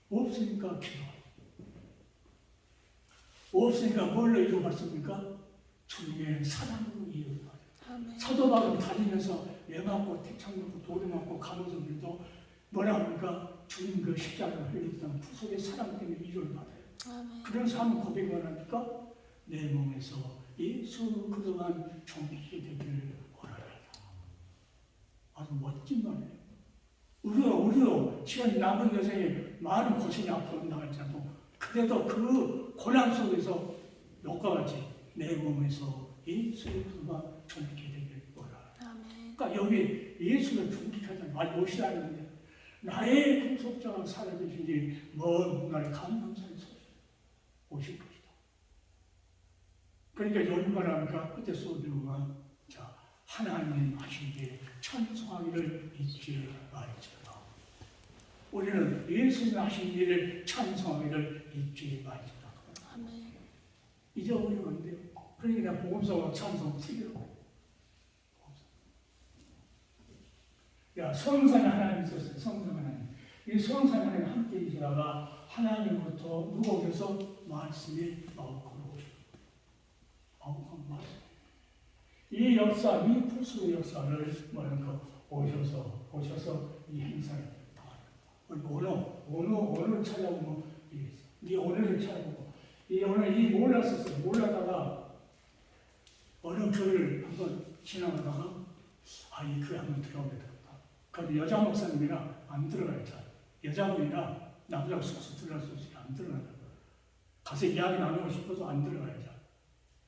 없으니까 기도하고 없으니까 뭘로 이루어봤습니까? 주님의 사랑으로 이루어봤어요. 사도 바울이 다니면서 애 맞고 태창 맞고 돌에 맞고 간호사들도 뭐라 합니까? 주님 그 십자가를 흘렸던 구속의 사랑 때문에 위로를 받아요. 아멘. 그런 삶 고백을 하니까 내 몸에서 예수 그동안 정복이 되기를 원합니다. 아주 멋진 말이에요. 우리도 시간 남은 여생에 많은 고생이 앞으로 나갈지라도 그래도 그 고난 속에서 욕과 같이 내 몸에서 예수의 그동안 정복이 되기를 원합니다. 아멘. 그러니까 여기 예수를 존귀하자는 말 못이라는데 나의 구속자가 살아계시니 먼 날에 감사의 소식 오실 것이다. 그러니까 얼마나 합니까? 그때 소주가 자 하나님 하신 게 찬송하기를 잊지 말지어다. 우리는 예수님 하신 일을 찬송하기를 잊지 말지어다. 아멘. 잊어버리면 안 돼요. 그러니까 복음서와 찬송 틀려. 야, 성산 하나님 있었어요. 성산 하나님. 이 성산 하나님 함께 계시다가 하나님으로부터 누구에게서 말씀이 나오고 말씀. 이 역사, 이 풀수의 역사를 뭐랄까 오셔서 이 행사를 오늘 찾아보면 이 오늘을 찾아보고 이 오늘 이 몰랐었어요. 몰라다가 어느 교회를 한번 지나가다가 이 교회 한번 들어가야 되겠다. 그런데 여자 목사님이라 안 들어가요. 여자분이라 남자가 쑥쑥 들어갈 수 없이 안 들어가요. 가서 이야기 나누고 싶어도 안 들어가야죠.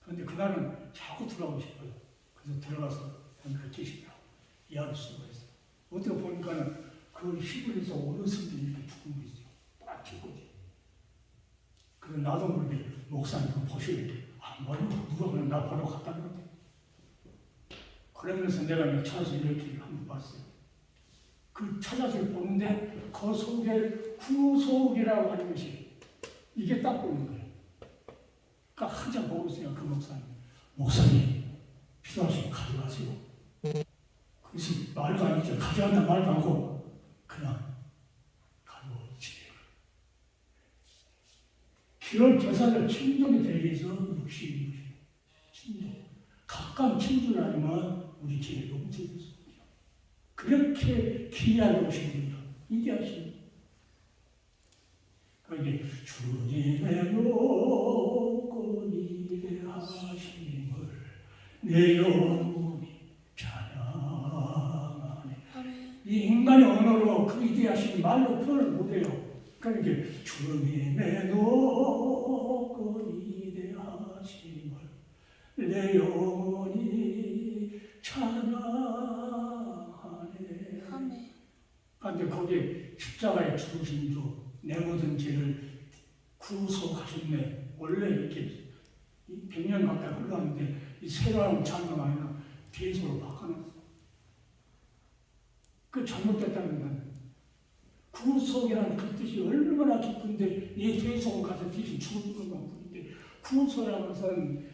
그런데 그날은 자꾸 들어가고 싶어요. 그래서 들어가서 그 계시더라고. 이야기를 쓰고 있어요. 어떻게 보니까는 그 히브리서 어르신들이 이렇게 죽은 거 있어요. 딱 죽고지. 그래서 나도 모르게 목사님 그거 보시고 머리 누가 그냥 나 보러 갔다 그러대. 그러면서 내가 이제 찾아서 이렇게 한번 봤어요. 그 찾아서 보는데 그 속에 구속이라고 하는 것이 이게 딱 보이는 거예요. 그러니까 한참 보고 있으니까 그 목사님 필요하시면 가져가세요. 그래서 말도 안 했죠. 가져간다 말도 안 하고 그냥 가져오시래요. 기월 제사를 친족이 되기 위해서 60이 친족. 가까운 친족이 아니면 우리 집에 용서될 수 없죠. 그렇게 귀하게 오신 분이요. 이기하신 그러니까 주님의 요건이 하심을 내 영혼이 찬양하네. 이 인간의 언어로 그 위대하신 말로 표현을 못해요. 그러니까 주님의 요건이 하심을 내 영혼이 찬양하네. 그런데 거기에 십자가에 죽으신 주 내 모든 죄를 구속하셨네. 원래 이렇게 100년 가까이 흘렀는데 이 새로운 장르가 아니라 계속으로 바꿔놨어. 그 잘못됐다는 건 구속이라는 그 뜻이 얼마나 깊은데 이 계속을 가서 대신 죽은 것만 뿐인데 구속이라는 것은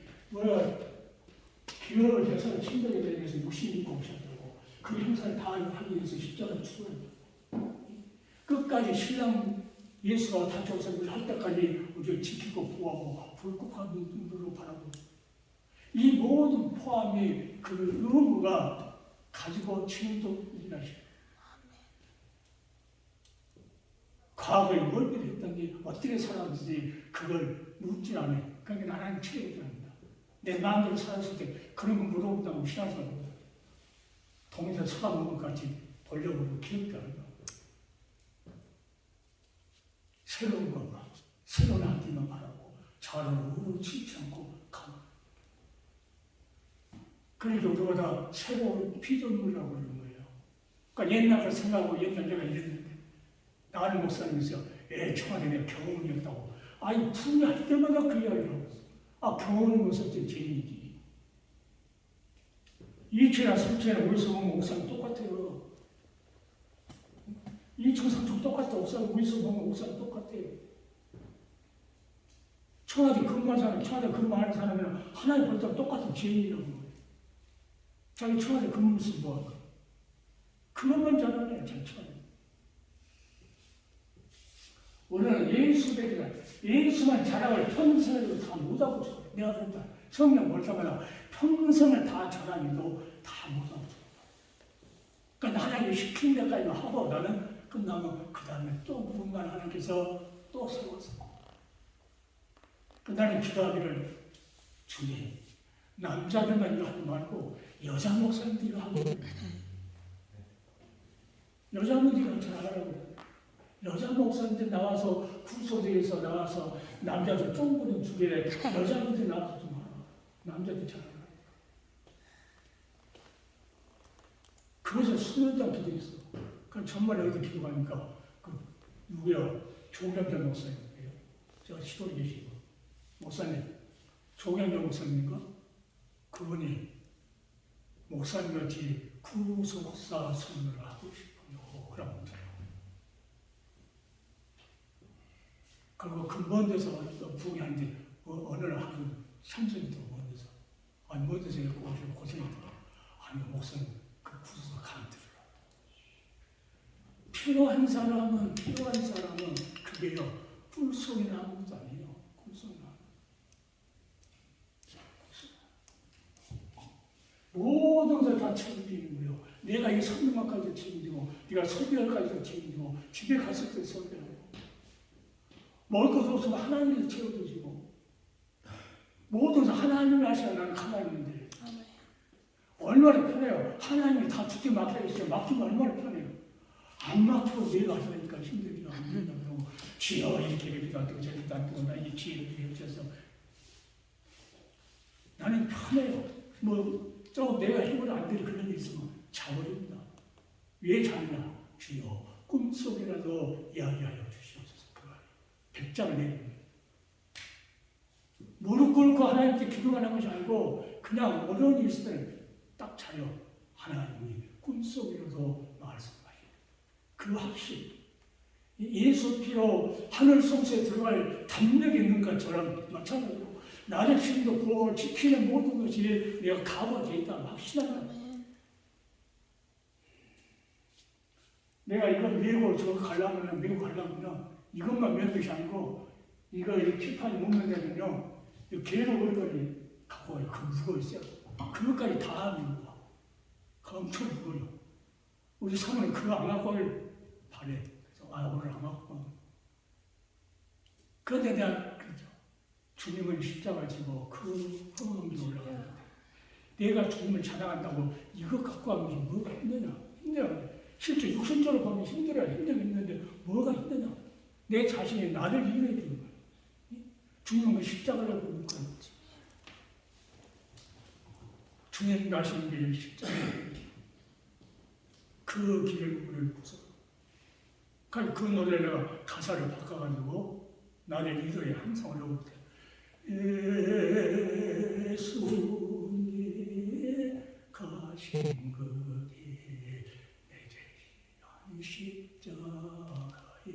기회를 해서 친절에 대해서 60일 오셨다고 그 행사를 다 하기 위해서 십자가를 죽어요. 끝까지 신랑 예수가 다쳐서 할 때까지 우리가 지키고 구하고 불국한 눈으로 바라보고 이 모든 포함이 그 의무가 가지고 지금도 일하시고 과거에 뭘 했던지 어떻게 살았는지 그걸 묻지 않아요. 그러니까 나라는 체력이 합니다. 내 마음대로 살았을 때 그런 거 물어본다고 신앙생활 못해요. 동에서 사과 먹을 것 같이 돌려보고 기억도 안 나요. 새로운 것만, 새로운 한끼만 바라고 자료로 치지 않고 가는 그러니까 우리보다 새로운 피조물이라고 그러는 거예요. 그러니까 옛날을 생각하고 옛날 내가 이랬는데 나는 목사님이서 청와대 내가 경험이 없다고 아니 풀이할 때마다 그 이야기를 하고 있어. 경험은 없었지 재미지. 2초나 3초나 어디서 보면 옥상 똑같아요. 2초, 3초 똑같아. 옥상 어디서 보면 옥상 똑같아. 청와대 근무하는 사람, 청와대 근무하는 사람이랑 하나님 볼 때 똑같은 죄인이라고 거예요. 자기 청와대 근무에서 뭐 할까? 그것만 잘하네, 자기 청와대. 우리는 예수되기가 예수만 잘하고 평생을 다 못하고 있어. 내가 그랬다. 성경 볼 때마다 평생을 다 잘하니도 다 못하고 있어. 그러니까 하나님이 시킨 데까지만 하고 나는 끝나면 그 다음에 또 누군가 하나님께서 또 세워서 나는 기도하기를 주님 남자들만 이거 하지 말고 여자 목사님들이 하고 여자 목사님들이 잘하라고 여자 목사님들 나와서 구소대에서 나와서 남자들 쫑그린 주게 여자분들 나와서 좀 하라 남자들 잘하라 그래서 수면장 기도했어 그럼 정말 여기 기도하니까 그 누구야 조경전 목사님이에요 저 시골에 계시고 목사님 조경전 목사님인가 그분이 목사님같이 구속사 선언을 하고 싶어요 그러고 그리고 그 먼 데서 부흥하는데 어느 날 하루 삼성이도 먼 데서 아니 먼 데서 이렇게 오시고 고생했더라 아니 목사님 그 구속사 강들으라 필요한 사람은 그게요 꿀송이나 아무것도 아니에요 꿀송이나 모든 걸 다 책임지는 거예요 내가 이 설명까지 책임지고 네가 설교까지도 책임지고 집에 갔을 때 설교하고 먹을 것도 없으면 하나님께서 채워주시고 모든 것을 하나님을 하셔야 나는 가만히 있는데 얼마나 편해요. 하나님이 다 주께 맡겨주세요. 맡기면 얼마나 편해요. 안 맡기고 내가 하니까 힘들지가 않는다. 그러고 지어 이렇게 이렇게 안 뜨고 저렇게 안 뜨고 나 이 지혜를 이렇게 해서 나는 편해요. 좀 내가 힘을 안 들이 그런 게 있으면 자버립니다. 왜 자느냐? 주여 꿈속이라도 이야기하여 주시옵소서. 백장을 내립니다. 무릎 꿇고 하나님께 기도만 하는 것이 아니고 그냥 어려운 일이 있을 때 딱 차려 하나님이 꿈속이라도 말씀하시고 그 확신 예수 피로 하늘 성소에 들어갈 담력이 있는 것처럼 마찬가지로 나를 지금도 구원을 지키는 모든 것이 내가 각오가 되어 있다는 확신한다. 내가 이거 밀고 저거 가려면 밀고 가려면 이것만 미는 것이 아니고 이거批판이 못 면되면요 계속 어디까지 갖고 와요. 그 무거워 있어요. 그것까지 다 하는 거야. 그 엄청 무거워요. 우리 사모는 그거 안 갖고 올 바래. 그래서 오늘 안 갖고 와. 그런데 내가 그죠. 주님은 십자가 지고 그 험한 올라가는데 내가 주님을 찬양한다고 이거 갖고 하면 뭐가 힘드냐? 힘들어. 실제 육신적으로 보면 힘들어요. 힘들겠는데 뭐가 힘드냐? 내 자신이 나를 이겨야 되는 거야. 주님은 십자가라고 그러는 거야. 주님 가신 길 십자가의 길. 그 길을 우리를 보서. 그 노래를 내가 가사를 바꿔가지고 나를 이도에 항상 올라올 때 예수님 가신 그 길 내 죄한 십자가에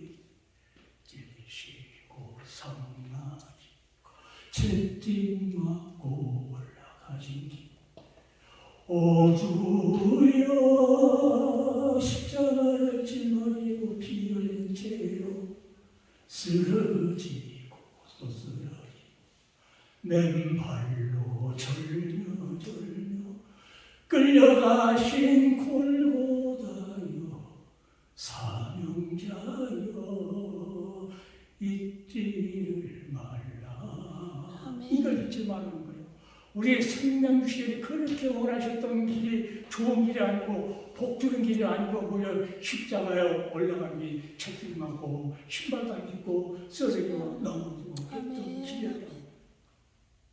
찔리시고 상하시고 채찍맞고 올라가신 길 오 주여 십자가를 짊어지고 피 흘린 채로 쓰러지고 또 쓰러지고 맨발로 절며 끌려가신 골고다여 사명자여 잊지를 말라. 아멘. 이걸 잊지 말라는 거예요. 우리의 생명 주시에 그렇게 원하셨던 길이 좋은 길이 아니고 복 주는 길이 아니고 뭐야 십자가에 올라가니 채찍맞고 신발도 안 신고 쓰러지고 넘어지고 했던 길이 아니라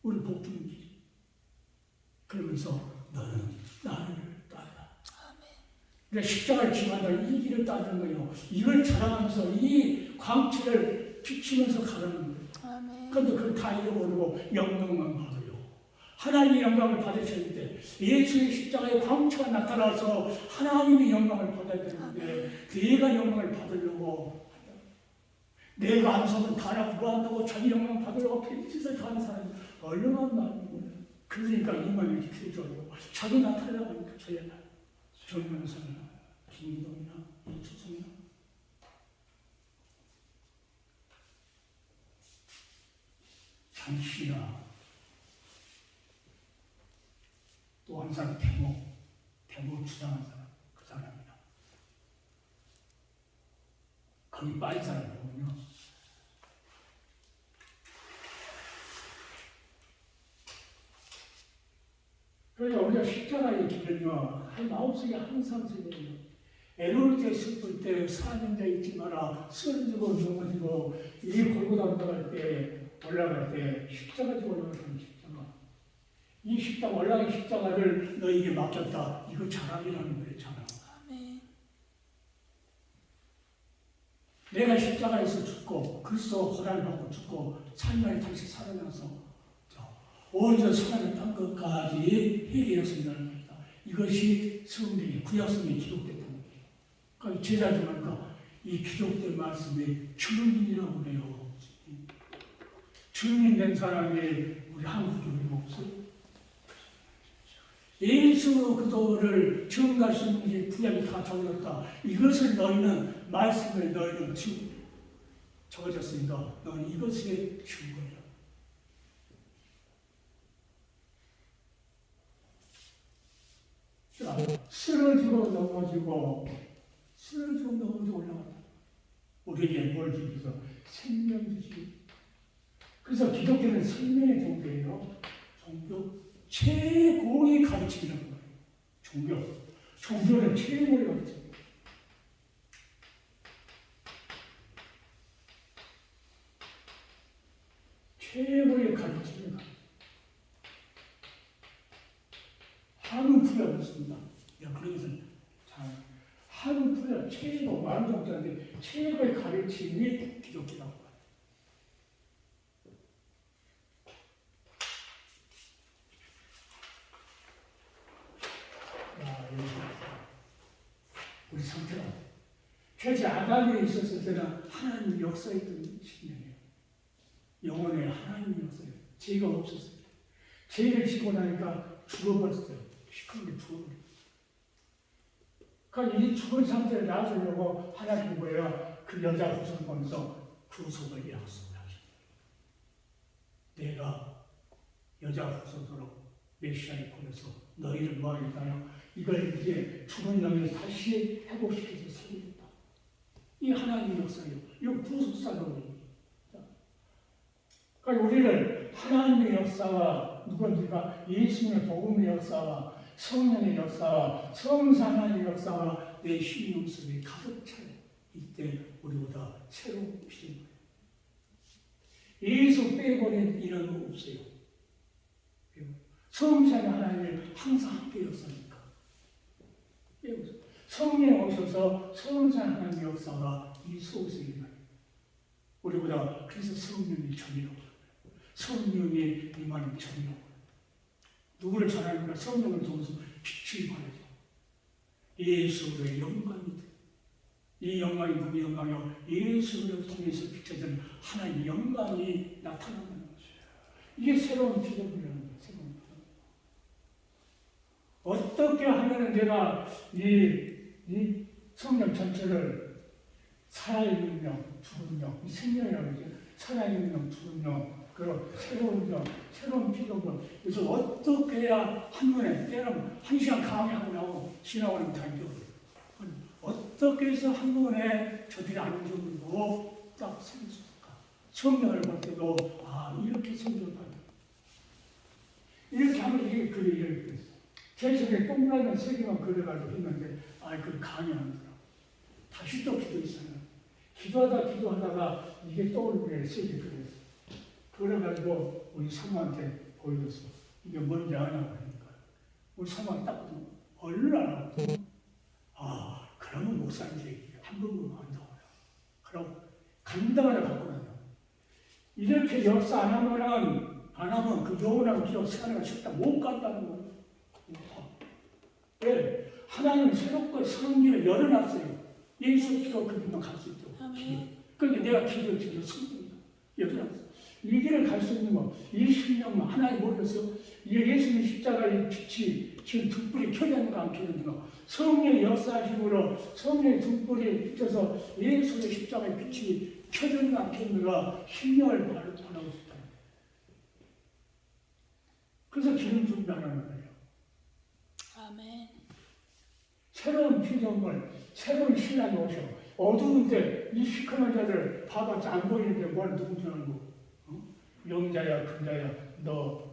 우리 복 주는 길. 그러면서 너는 나를 따라. 그러니까 십자가를 지만다 이 길을 따르는 거예요. 이걸 자랑하면서 이 광채를 비치면서 가라는 거예요. 그런데 그걸 다 잃어버리고 영광만 받아요. 하나님의 영광을 받으셨는데 예수의 십자가의 광채가 나타나서 하나님의 영광을 받아야 되는데 내가 영광을 받으려고 내가 안 서면 다라고 구한다고 자기 영광 받으려고 별짓을 하는 사람이 얼마나 많은 거예요. 그러니까 이만 이렇게 해줘요. 자기 나타내려고 하니까 저희가 정명사나 김동이나 이주성이나 장씨나 또 한 사람 대목 주장한 사람 그 사람이나 거기 빠진 사람이거든요. 그러니까 우리가 십자가의 길은요, 한 마음속에 항상 세대요. 에너지 슬플 때 사는 데 있지 마라. 쓰러지고 넘어지고 이 골고다 올라갈 때 십자가 지고 올라가는 십자가. 이 십자가 올라간 십자가를 너에게 맡겼다. 이거 자랑이라는 거예요. 자랑. 아멘. 내가 십자가에서 죽고 그리스도 고난을 받고 죽고 살만에 다시 살아나서 온전 살아났던 것까지 해결했습니다는 겁니다. 이것이 성경의 구약성경에 기록됐던 거예요. 그러니까 제자들은 이 기록된 말씀이 증인이라고 그래요. 증인된 사람이 우리 한국에 없어요. 예수 그도를 증거할 수 있는 게 구약이 다 적어졌다. 이것을 너희는 말씀을 너희는 적어졌으니까 너는 이것의 증거야. 자, 쓰러지고 넘어지고 올라간다. 우리에게 뭘 주셔서 생명 주시. 그래서 기독교는 생명의 종교예요. 종교 최고의 가르침이라는 거예요. 종교는 최고의 가르침. 최고의 가르침입니다. 한우 풀려 그렇습니다. 그런 것은 한우 풀려 최고 완성자인데 최고의 가르침이 기독교라고 해요. 우리 상태가 최초 아담에 있었을 때는 하나님 역사했던 시기예요. 영혼에 하나님 역사예요. 죄가 없었어요. 죄를 지고 나니까 죽어버렸어요. 시커멓게 죽어버렸어요. 그러니까 이 죽은 상태를 놔주려고 하나님 뭐야 그 여자 후손 보면서 구속을 약속을 하셨어요. 내가 여자 후손으로 메시아를 보내서 너희를 뭐하겠다요? 이걸 이제 죽은 영을 다시 회복시켜서 살리겠다. 이 하나님의 역사예요. 이거 구속사적이에요. 그러니까 우리를 하나님의 역사와 누군지가 예수님의 복음의 역사와 성령의 역사와 성산하의 역사와 내 신령 속에 가득 차요. 이때 우리보다 새로운 필요한 거예요. 예수 빼버린 일은 없어요. 성산의 하나님을 항상 함께 역사니까. 성령 오셔서 성산 하나님의 역사가 이 속에서 일어나요. 우리보다 그래서 성령이 전이라고 성령이 임하는 전이라고 누구를 전하는가? 성령을 통해서 빛이 발하죠. 예수의 영광이 돼. 이 영광이 누구의 영광이요? 예수를 통해서 비춰지는 하나님의 영광이 나타난다는 거죠. 이게 새로운 기독이라는 거예요. 새로운 기독. 어떻게 하면 내가 이 성령 전체를 살아있는 영, 죽은 영, 이 생명이라고 하죠. 살아있는 영, 죽은 영, 그리고 새로운 영, 새로운 피조물. 그래서 어떻게 해야 한 번에, 때로는 1시간 강의하고 나오고 지나오는 단계로 어떻게 해서 한 번에 저들이 안정되고 딱 생길 수 있을까? 성경을 볼 때도 이렇게 성경을 봐야 돼. 이렇게 하면 이게 글이 이렇게 있어. 제 속에 동그라미 3개만 그려가지고 했는데 그 강의하더라고. 다시 또 기도했어요. 기도하다가 이게 떠오르게 3개 그렸어. 그래가지고 우리 사모한테 보여줬어. 이게 뭔지 아냐고 하니까 우리 사모가 딱 얼른 알았거든. 그러면 목사님들이 한 번만 안다고요. 그럼 간단하게 바꾸라요. 이렇게 역사 안 하면 그 영원한 기록 시간을 쉽다 못 간다는 거예요. 왜? 하나님은 새롭게 성기를 열어놨어요. 예수 기도 그 길만 갈 수 있도록. 그러니까 내가 기도를 지금 성경이야. 열어놨어. 이 길을 갈 수 있는 거, 이 10년만 하나님 모르겠어요. 예수님 십자가의 빛이 지금 등불이 켜졌는가 안 켜졌는가. 성령의 역사심으로 성령의 등불이 비춰서 예수의 십자가의 빛이 켜졌는가 안 켜졌는가 10년을 바라고 싶다. 그래서 기름 준비하는 거예요. 아멘. 새로운 피조물, 새로운 신랑이 오셔. 어두운데 이 시커먼 자를 봐봤자 안 보이는데 뭘 누군지 알고 영자야 금자야 너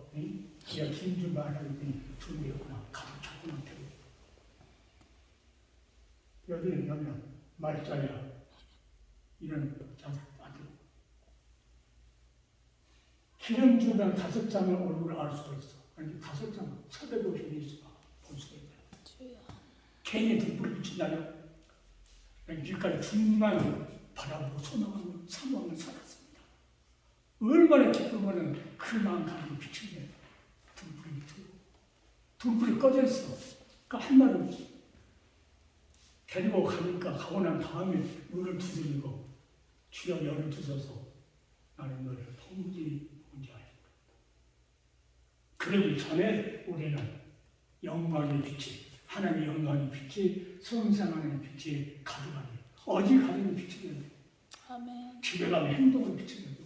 야 김준 말하더니 준비했구나 가르쳤구나 여기 말자야 이런 자들 기름 주변 5장의 얼굴을 알 수가 있어. 아니 5장 450이 있어 볼 수가 있다. 주여. 괜히 등불 붙인다냐? 길까지 주님만 바라보고 소망하는 사모하는 살았습니다. 얼마나 기쁘면 그 마음 가지고 비치네. 등불이 들고 등불이 꺼져 있어. 그러니까 한 말도 없어. 데리고 가니까 가고 난 다음에 문을 두드리고 주여 열을 두셔서 나는 너를 통지 하리라. 그러기 전에 우리는 영광의 빛이 하나님의 영광의 빛이 성상하는 빛이 가득하니 어디 가는 빛이면 아멘. 집에 가면 행동을 비치는 거고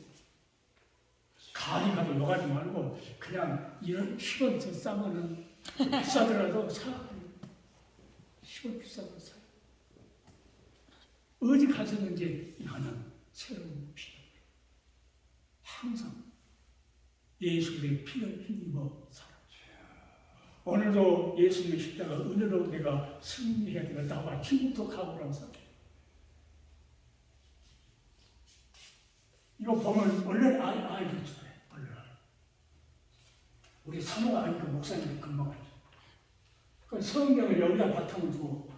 가리 가도 여가지 말고 그냥 이런 10원 싸면은 비싸더라도 사 10원 비싸도 사 어디 가셨는지 나는 새로운 피 항상 예수의 피를 힘입어 살아. 오늘도 예수님의 십자가 은혜로 내가 승리해야 되겠다고 아침부터 각오를 하면서 이거 보면 원래 알겠죠. 원래 우리 사모가 아니까 목사님이 금방 알죠. 그 성경을 여기다 바탕을 두고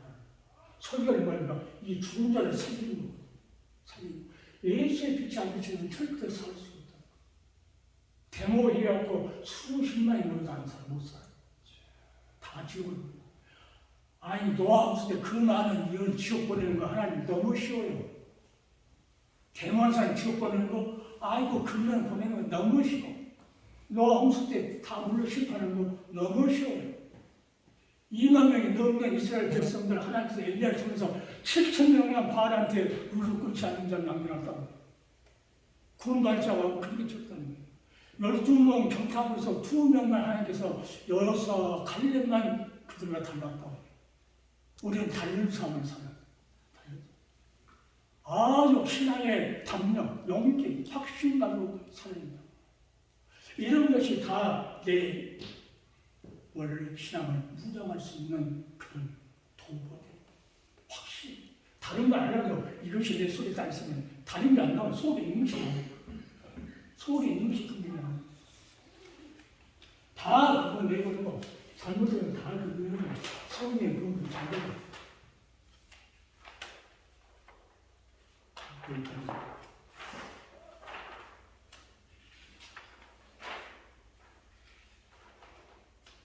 설교를 뭐니까 이 죽은 자를 살리는 거거든요. 살리는 거. 예수의 빛이 안 비치면 절대 살 수 없다. 데모해갖고 수십만이 모여도 안 살아, 못 살아. 다 지옥을. 아니, 노아 없을 때 그 많은 이런 지옥 보내는 거 하나님 너무 쉬워요. 데모한 사람 지옥 보내는 거, 아이고, 그냥 보내는 거 너무 쉬워. 노아 없을 때 다 물로 실패하는 거 너무 쉬워요. 2만 명이 넘는 이스라엘 백성들 하나님께서 엘리야를 통해서 7천 명만 바알한테 무릎 꿇지 않는 자를 남겨놨다고. 군발자가 그렇게 쳤다는 거예요. 12명 경탑으로서 2명만 하나님께서 열어서 갈렙만 그들과 달랐다고. 우리는 달린 삶을 살아요. 아주 신앙의 담력, 용기, 확신감으로 살아야 이런 것이 다 내 원래 신앙을 무장할 수 있는 그런 도구가 돼요. 확신. 다른 거 안 하고 이것이 내 속에 다 있으면 다른 게 안 나와요. 속에 있는 것이 나와요. 속에 있는 것이 금이 나와요. 다 그거 내버리고 잘못하면 다 그거 내버리고 성령의 그런 거 잘 되고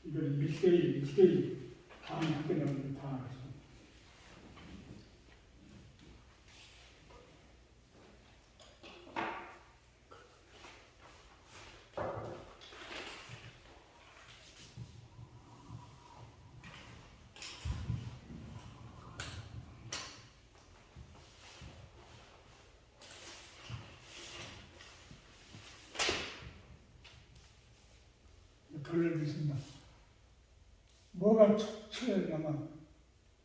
이걸 밀대이 다음 학교 나오는 다 알았어. 그걸 믿습니다. 뭐가 처였냐면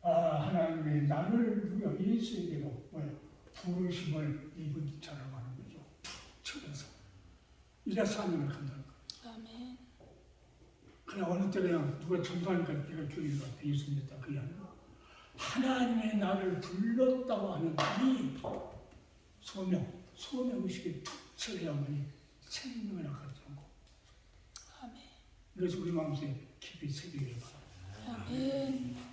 하나님이 나를 누려 예수에게로 부르심을 입은 자라고 하는 거죠. 처여서 이래 사명을 한다는 거예요. 아멘. 그냥 어느 때 그냥 누가 전도하니까 내가 교회를 갔다 예수 믿었다 그게 아니라 하나님의 나를 불렀다고 하는 이 소명의식에 툭 쳐야만이 생명을 가지 않고 아멘. 이것이 우리 마음속에 깊이 새기길 바랍니다. 아멘.